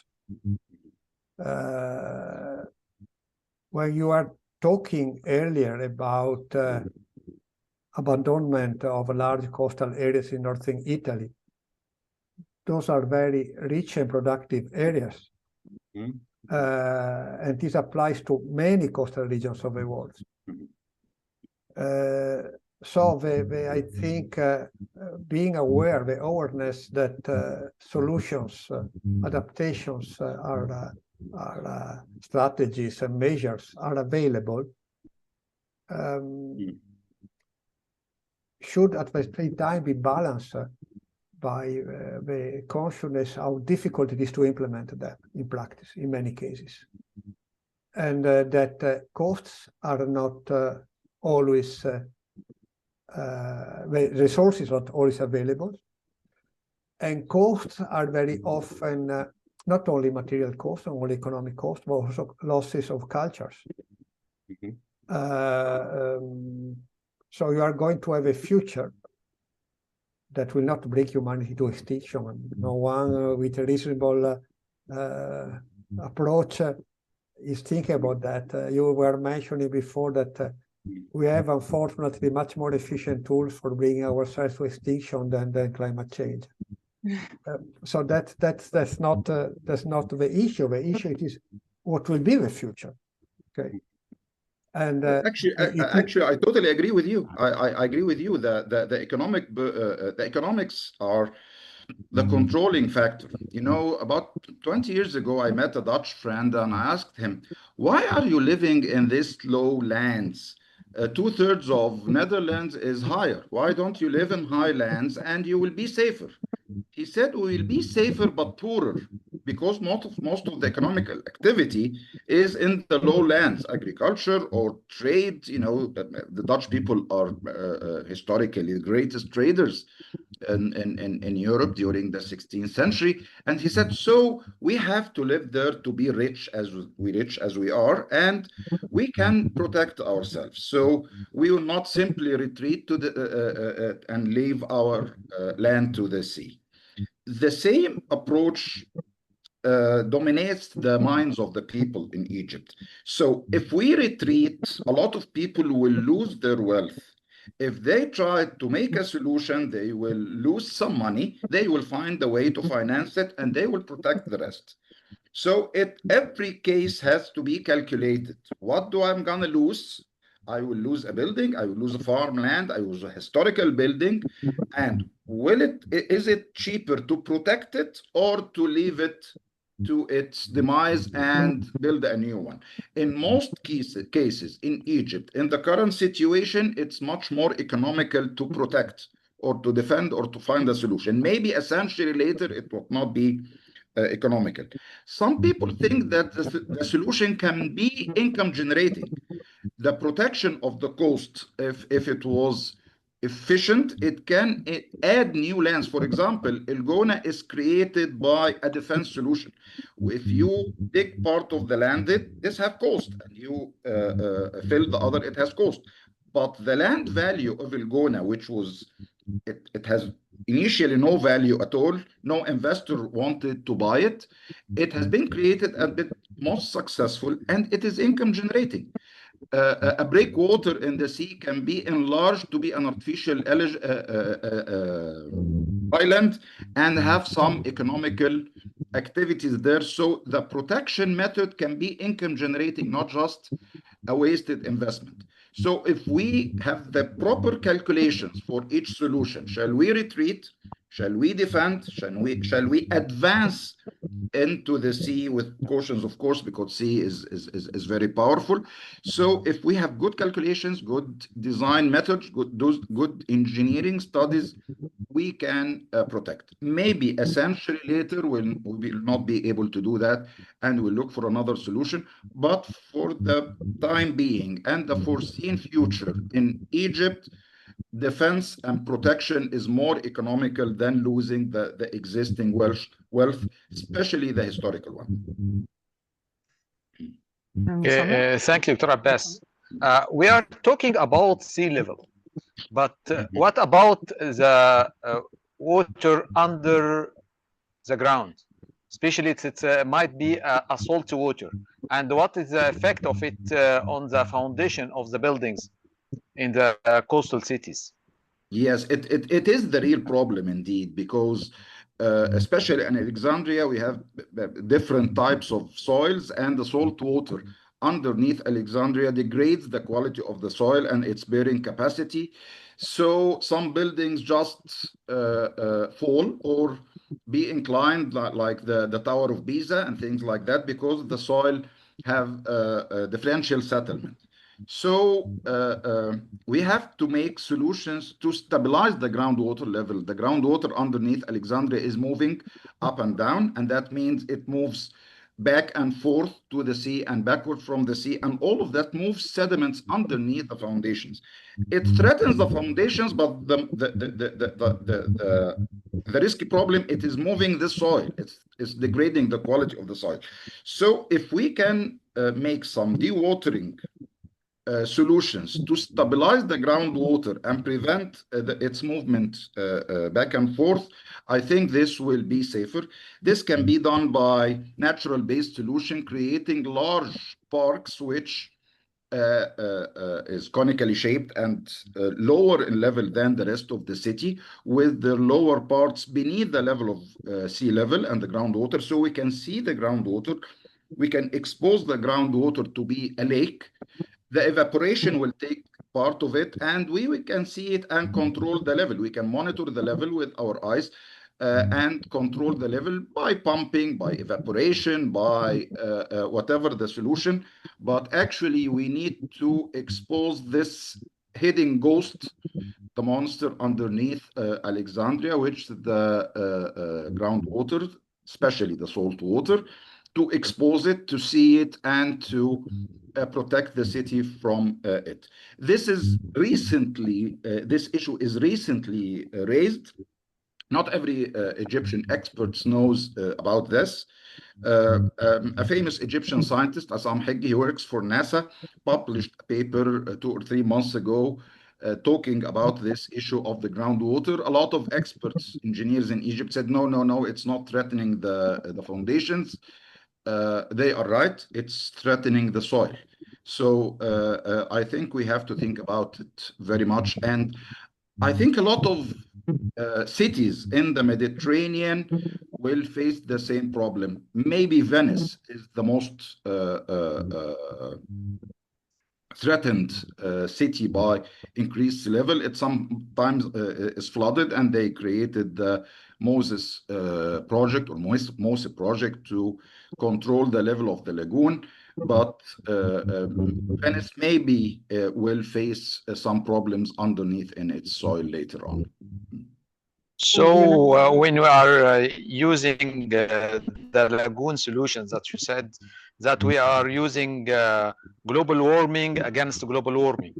When you are talking earlier about abandonment of large coastal areas in northern Italy, those are very rich and productive areas. And this applies to many coastal regions of the world. So I think being aware, the awareness that solutions, adaptations are strategies and measures are available, should at the same time be balanced by the consciousness how difficult it is to implement them in practice in many cases. And that costs are not always, the resources are not always available. And costs are very often not only material costs, not only economic costs, but also losses of cultures. So you are going to have a future that will not bring humanity to extinction. No one with a reasonable approach is thinking about that. You were mentioning before that we have, unfortunately, much more efficient tools for bringing ourselves to extinction than climate change. So that's not the issue. The issue is what will be the future. Okay. And actually, I totally agree with you. I agree with you that the economics are the controlling factor. You know, about 20 years ago, I met a Dutch friend and I asked him, "Why are you living in these low lands? 2/3 of Netherlands is higher. Why don't you live in high lands and you will be safer?" he said we will be safer but poorer, because most of the economical activity is in the lowlands, agriculture or trade. You know, the Dutch people are historically the greatest traders in Europe during the 16th century. And he said, so we have to live there to be rich as we are, and we can protect ourselves. So we will not simply retreat to the and leave our land to the sea. The same approach dominates the minds of the people in Egypt. So if we retreat, a lot of people will lose their wealth. If they try to make a solution, they will lose some money. They will find a way to finance it, and they will protect the rest. So every case has to be calculated. What do I'm gonna lose? I will lose a building, I will lose a farmland, I will lose a historical building. And is it cheaper to protect it or to leave it to its demise and build a new one? In most cases in Egypt, in the current situation, it's much more economical to protect or to defend or to find a solution. Maybe a century later, it will not be economical. Some people think that the solution can be income generating. The protection of the coast, if it was efficient, it can add new lands. For example, El Gona is created by a defense solution. If you take part of the land, this has cost, and you fill the other, it has cost. But the land value of El Gona, which was, it has initially no value at all, no investor wanted to buy it. It has been created and been most successful, and it is income generating. A breakwater in the sea can be enlarged to be an artificial island and have some economical activities there. So the protection method can be income generating, not just a wasted investment. So if we have the proper calculations for each solution, shall we retreat? Shall we defend? Shall we advance into the sea with cautions, of course, because sea is very powerful. So if we have good calculations, good design methods, good engineering studies, we can protect. Maybe a century later, we will not be able to do that, and we'll look for another solution. But for the time being and the foreseen future in Egypt, defense and protection is more economical than losing the existing wealth, especially the historical one. Thank you, Dr. Abbas. We are talking about sea level, but what about the water under the ground? Especially it might be a salt water. And what is the effect of it on the foundation of the buildings in the coastal cities? Yes, it is the real problem indeed, because especially in Alexandria, we have different types of soils, and the salt water underneath Alexandria degrades the quality of the soil and its bearing capacity. So some buildings just fall or be inclined, like the Tower of Pisa and things like that, because the soil have differential settlement. So we have to make solutions to stabilize the groundwater level. The groundwater underneath Alexandria is moving up and down, and that means it moves back and forth to the sea and backward from the sea, and all of that moves sediments underneath the foundations. It threatens the foundations, but the risky problem, it is moving the soil. It's degrading the quality of the soil. So if we can make some dewatering solutions to stabilize the groundwater and prevent its movement back and forth, I think this will be safer. This can be done by natural-based solution, creating large parks which is conically shaped and lower in level than the rest of the city, with the lower parts beneath the level of sea level and the groundwater, so we can see the groundwater. We can expose the groundwater to be a lake. The evaporation will take part of it, and we can see it and control the level. We can monitor the level with our eyes and control the level by pumping, by evaporation, by whatever the solution. But actually, we need to expose this hidden ghost the monster underneath Alexandria, which the groundwater, especially the salt water, to expose it, to see it, and to protect the city from it. This is recently, this issue is recently raised. Not every Egyptian expert knows about this. A famous Egyptian scientist, Assam Heggi, he works for NASA, published a paper 2 or 3 months ago talking about this issue of the groundwater. A lot of experts, engineers in Egypt said, no, no, no, it's not threatening the foundations. They are right, it's threatening the soil. So I think we have to think about it very much. And I think a lot of cities in the Mediterranean will face the same problem. Maybe Venice is the most threatened city by increased sea level. It sometimes is flooded, and they created the Moses project or Moses project to control the level of the lagoon. But Venice maybe will face some problems underneath in its soil later on. So when we are using the lagoon solutions that you said, that we are using global warming against global warming.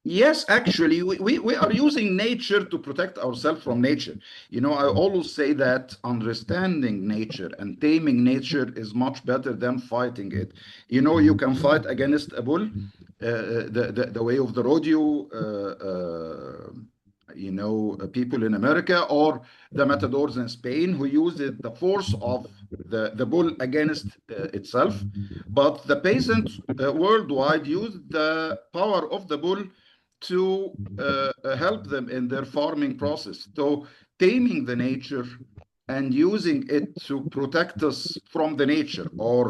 Yes, actually, we are using nature to protect ourselves from nature. You know, I always say that understanding nature and taming nature is much better than fighting it. You know, you can fight against a bull, the way of the rodeo, you know, people in America, or the matadors in Spain who used the force of the bull against itself. But the peasants worldwide used the power of the bull to help them in their farming process. So taming the nature and using it to protect us from the nature or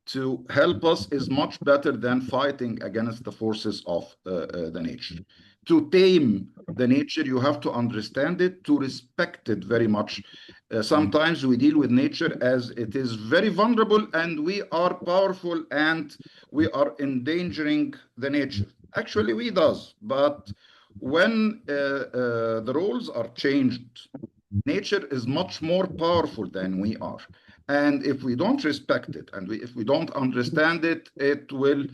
to help us is much better than fighting against the forces of the nature. To tame the nature, you have to understand it, to respect it very much. Sometimes we deal with nature as it is very vulnerable and we are powerful and we are endangering the nature. Actually, we does, but when the roles are changed, nature is much more powerful than we are. And if we don't respect it and if we don't understand it, it will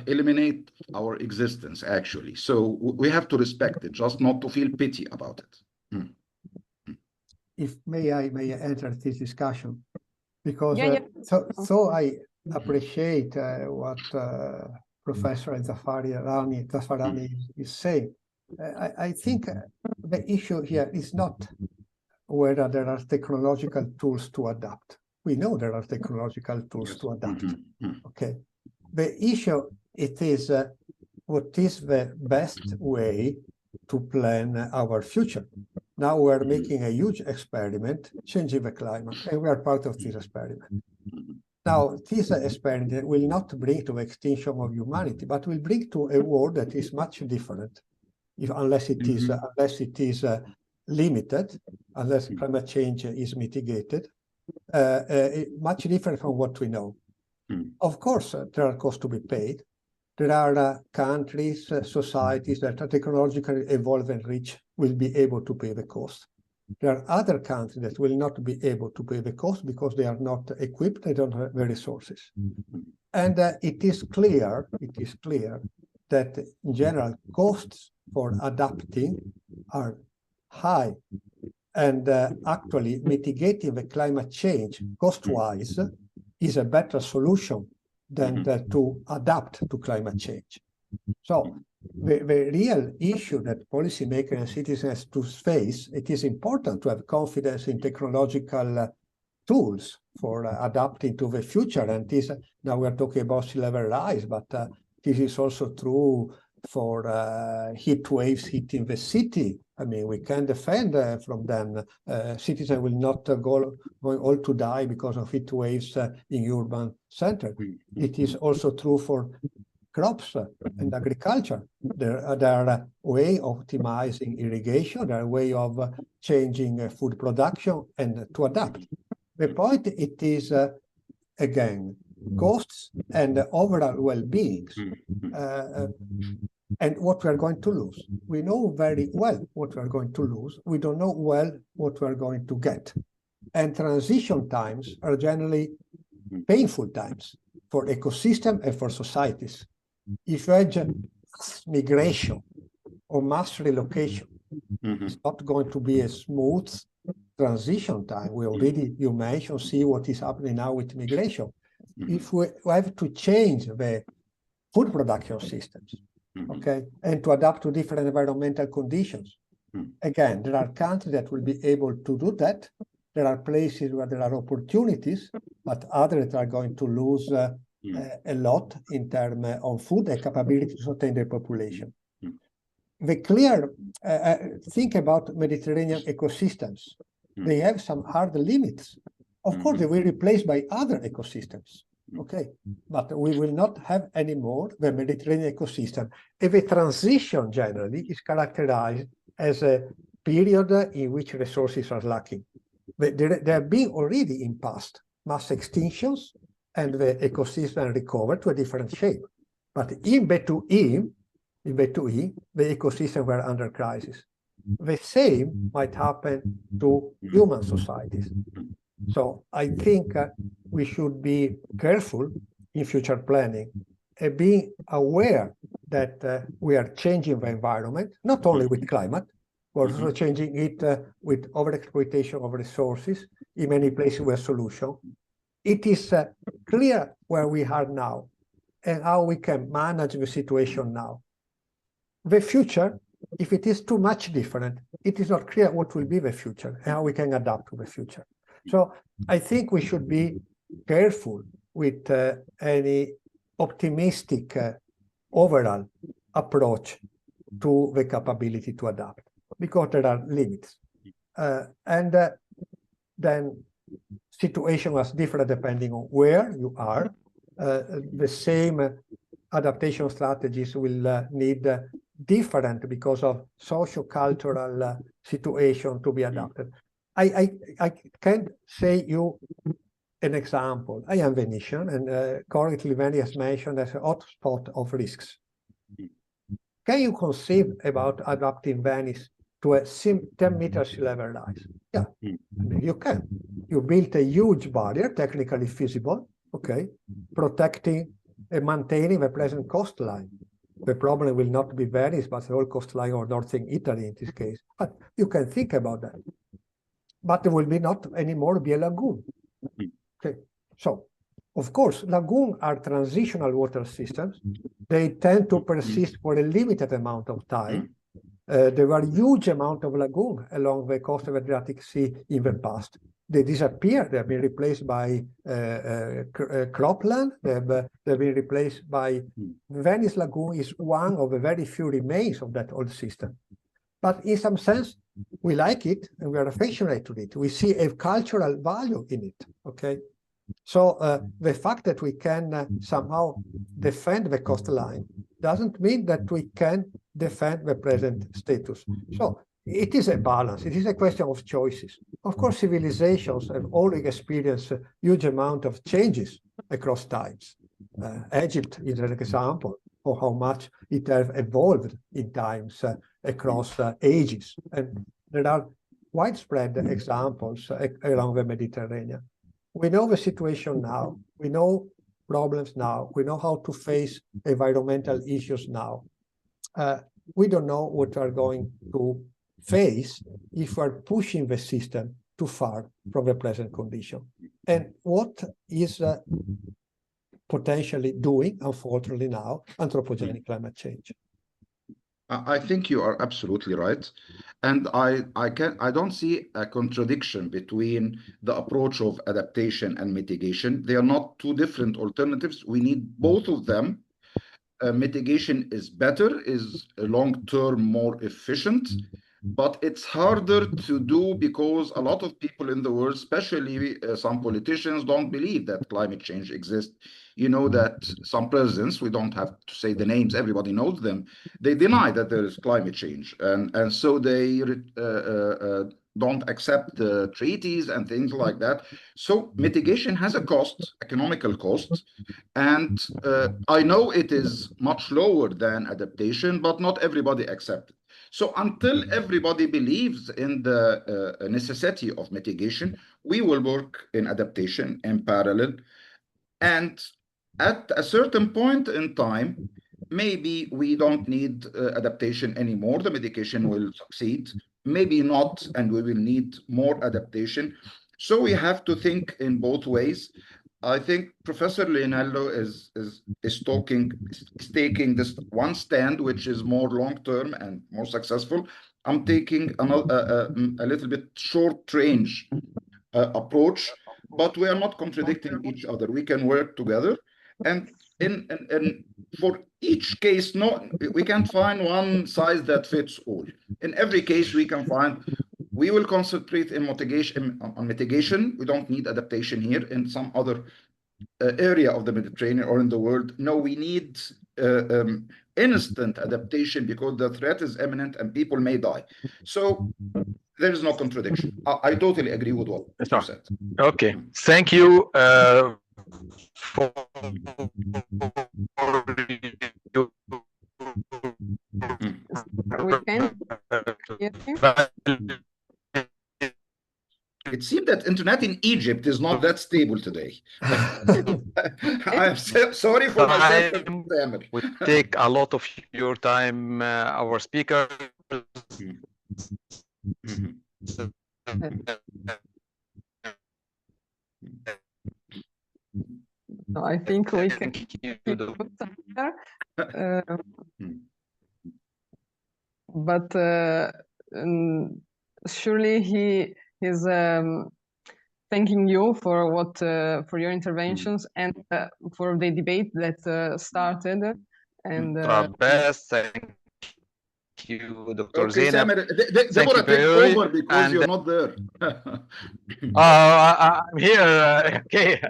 eliminate our existence, actually. So we have to respect it, just not to feel pity about it. If may I enter this discussion? Because Yeah. so I appreciate what Professor Zafarani is saying. I think the issue here is not whether there are technological tools to adapt. We know there are technological tools to adapt. Okay. The issue, it is what is the best way to plan our future. Now we're making a huge experiment, changing the climate, and we are part of this experiment. Now, this experiment will not bring to the extinction of humanity, but will bring to a world that is much different, unless it is limited, unless climate change is mitigated, much different from what we know. Of course, there are costs to be paid. There are countries, societies that are technologically evolved and rich will be able to pay the cost. There are other countries that will not be able to pay the cost because they are not equipped, they don't have the resources. And it is clear that in general, costs for adapting are high. And actually mitigating the climate change cost-wise is a better solution than to adapt to climate change. So the real issue that policymakers and citizens to face, it is important to have confidence in technological tools for adapting to the future. And this, now we're talking about sea level rise, but this is also true for heat waves hitting the city. I mean, we can defend from them. Citizens will not going all to die because of heat waves in urban center. It is also true for crops and agriculture. There are a way of optimizing irrigation, there are a way of changing food production and to adapt. The point it is, again, costs and the overall well-being, and what we are going to lose. We know very well what we are going to lose. We don't know well what we are going to get. And transition times are generally painful times for ecosystem and for societies. If you have migration or mass relocation, it's not going to be a smooth transition time. We already, you mentioned, see what is happening now with migration. If we have to change the food production systems, okay, and to adapt to different environmental conditions, again, there are countries that will be able to do that. There are places where there are opportunities, but others are going to lose a lot in terms of food and capability to sustain their population. The clear, think about Mediterranean ecosystems. They have some hard limits. Of course, they will be replaced by other ecosystems, okay? But we will not have anymore the Mediterranean ecosystem. If a transition generally is characterized as a period in which resources are lacking. There have been already in past mass extinctions and the ecosystem recovered to a different shape. But in B2E, the ecosystem were under crisis. The same might happen to human societies. So I think we should be careful in future planning and being aware that we are changing the environment, not only with climate, we're also changing it with overexploitation of resources in many places with solution. It is clear where we are now and how we can manage the situation now. The future, if it is too much different, it is not clear what will be the future and how we can adapt to the future. So I think we should be careful with any optimistic overall approach to the capability to adapt, because there are limits. Then situation was different depending on where you are. The same adaptation strategies will need different because of socio-cultural situation to be adapted. I can say you an example. I am Venetian, and currently Venice is mentioned as a hotspot of risks. Can you conceive about adapting Venice to a 10 meters sea level rise? Yeah, I mean, you can. You built a huge barrier, technically feasible, okay, protecting and maintaining the present coastline. The problem will not be Venice, but the whole coastline or northern Italy in this case. But you can think about that. But there will be not anymore be a lagoon. Okay, so of course, lagoons are transitional water systems. They tend to persist for a limited amount of time. There were huge amount of lagoons along the coast of the Adriatic Sea in the past. They disappeared. They have been replaced by cropland. They've been replaced by Venice Lagoon is one of the very few remains of that old system. But in some sense, we like it and we are affectionate to it. We see a cultural value in it, okay? So the fact that we can somehow defend the coastline doesn't mean that we can defend the present status. So it is a balance. It is a question of choices. Of course, civilizations have already experienced a huge amount of changes across times. Egypt is an example of how much it has evolved in times across ages. And there are widespread examples along the Mediterranean. We know the situation now. We know problems now. We know how to face environmental issues now. We don't know what we are going to face if we're pushing the system too far from the present condition. And what is potentially doing, unfortunately now, anthropogenic climate change. I think you are absolutely right. And I don't see a contradiction between the approach of adaptation and mitigation. They are not two different alternatives. We need both of them. Mitigation is better, is long-term more efficient, but it's harder to do because a lot of people in the world, especially some politicians, don't believe that climate change exists. You know that some presidents, we don't have to say the names, everybody knows them, they deny that there is climate change. And so they don't accept the treaties and things like that. So mitigation has a cost, economical cost. And I know it is much lower than adaptation, but not everybody accepts it. So until everybody believes in the necessity of mitigation, we will work in adaptation in parallel. And at a certain point in time, maybe we don't need adaptation anymore. The mitigation will succeed. Maybe not, and we will need more adaptation. So we have to think in both ways. I think Professor Leonello is taking this one stand, which is more long-term and more successful. I'm taking a little bit short-range approach, but we are not contradicting each other. We can work together, and in for each case, no, we can't find one size that fits all. In every case, we can find. We will concentrate in mitigation. On mitigation, we don't need adaptation here. In some other area of the Mediterranean or in the world, no, we need instant adaptation because the threat is imminent and people may die. So there is no contradiction. I totally agree with what you said. Okay, thank you for We can hear you. It seems that internet in Egypt is not that stable today. I'm sorry for myself. We take a lot of your time, our speaker. So I think we can but surely he is thanking you for what for your interventions and for the debate that started. And best, thank you, Dr. Okay, Zainab. Samer, Deborah, take over because you're not there. I'm here. Okay.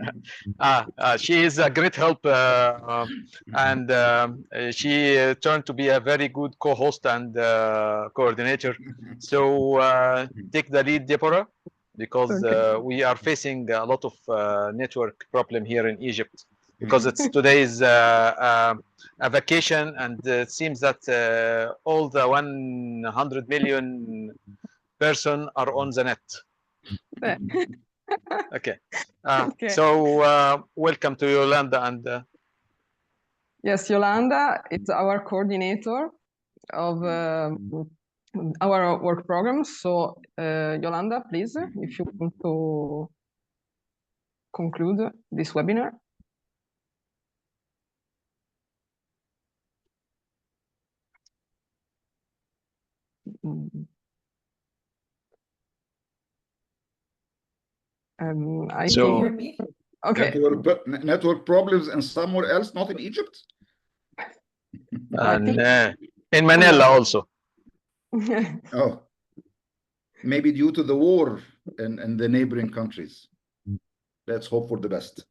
She is a great help, and she turned to be a very good co-host and coordinator. So take the lead, Deborah, because we are facing a lot of network problem here in Egypt, because it's today's a vacation, and it seems that all the 100 million person are on the net. Okay. So welcome to Yolanda. And yes, Yolanda is our coordinator of our work program. So Yolanda, please, if you want to conclude this webinar. So, okay. Network problems and somewhere else, not in Egypt? And in Manila also. Oh, maybe due to the war in the neighboring countries. Let's hope for the best.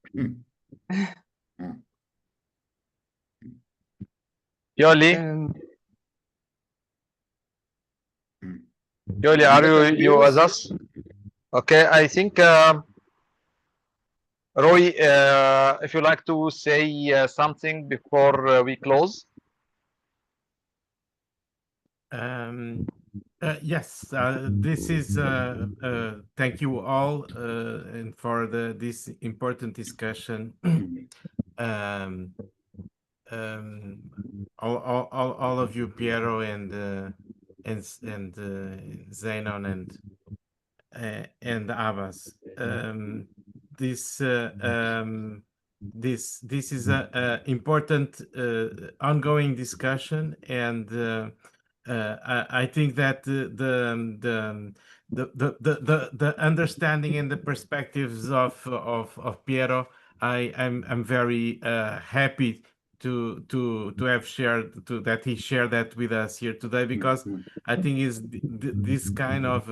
Yoli? Yoli, are you with us? Okay, I think Roy, if you like to say something before we close. Yes, this is thank you all and for this important discussion. All of you, Piero and Zenon and Abbas. This is a important ongoing discussion, and I think that the understanding and the perspectives of Piero, I'm very happy to have shared that he shared that with us here today, because I think is this kind of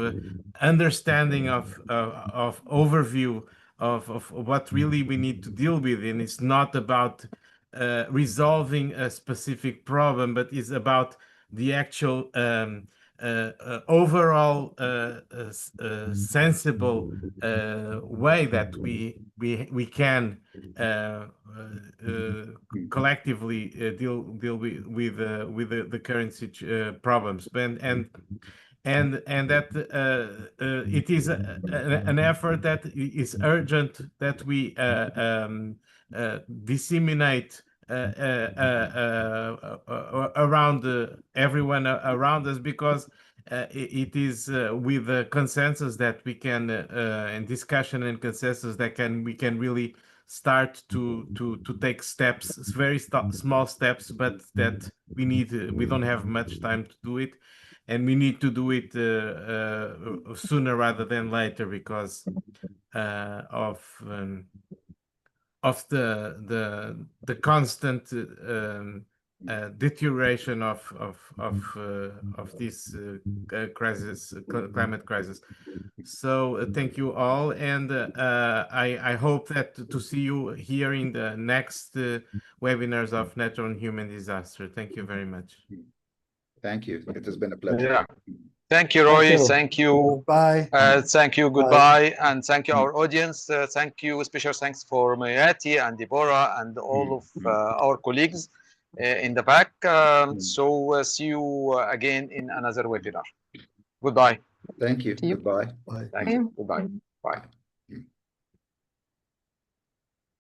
understanding of overview of what really we need to deal with, and it's not about resolving a specific problem, but is about the actual overall sensible way that we can collectively deal with the current problems, and that it is an effort that is urgent, that we disseminate around everyone around us, because it is with the consensus that we can, and discussion and consensus that we can really start to take steps, very small steps, but that we don't have much time to do it, and we need to do it sooner rather than later, because of the constant deterioration of this crisis, climate crisis. So thank you all, and I hope that to see you here in the next webinars of natural and human disaster. Thank you very much. Thank you. It has been a pleasure. Yeah. Thank you, Roy. Thank you. Bye. Thank you. Goodbye. And thank you, our audience. Thank you. Special thanks for Mayati and Deborah and all of our colleagues in the back. So see you again in another webinar. Goodbye. Thank you. See you. Goodbye. Bye. Thank you. Goodbye. Bye.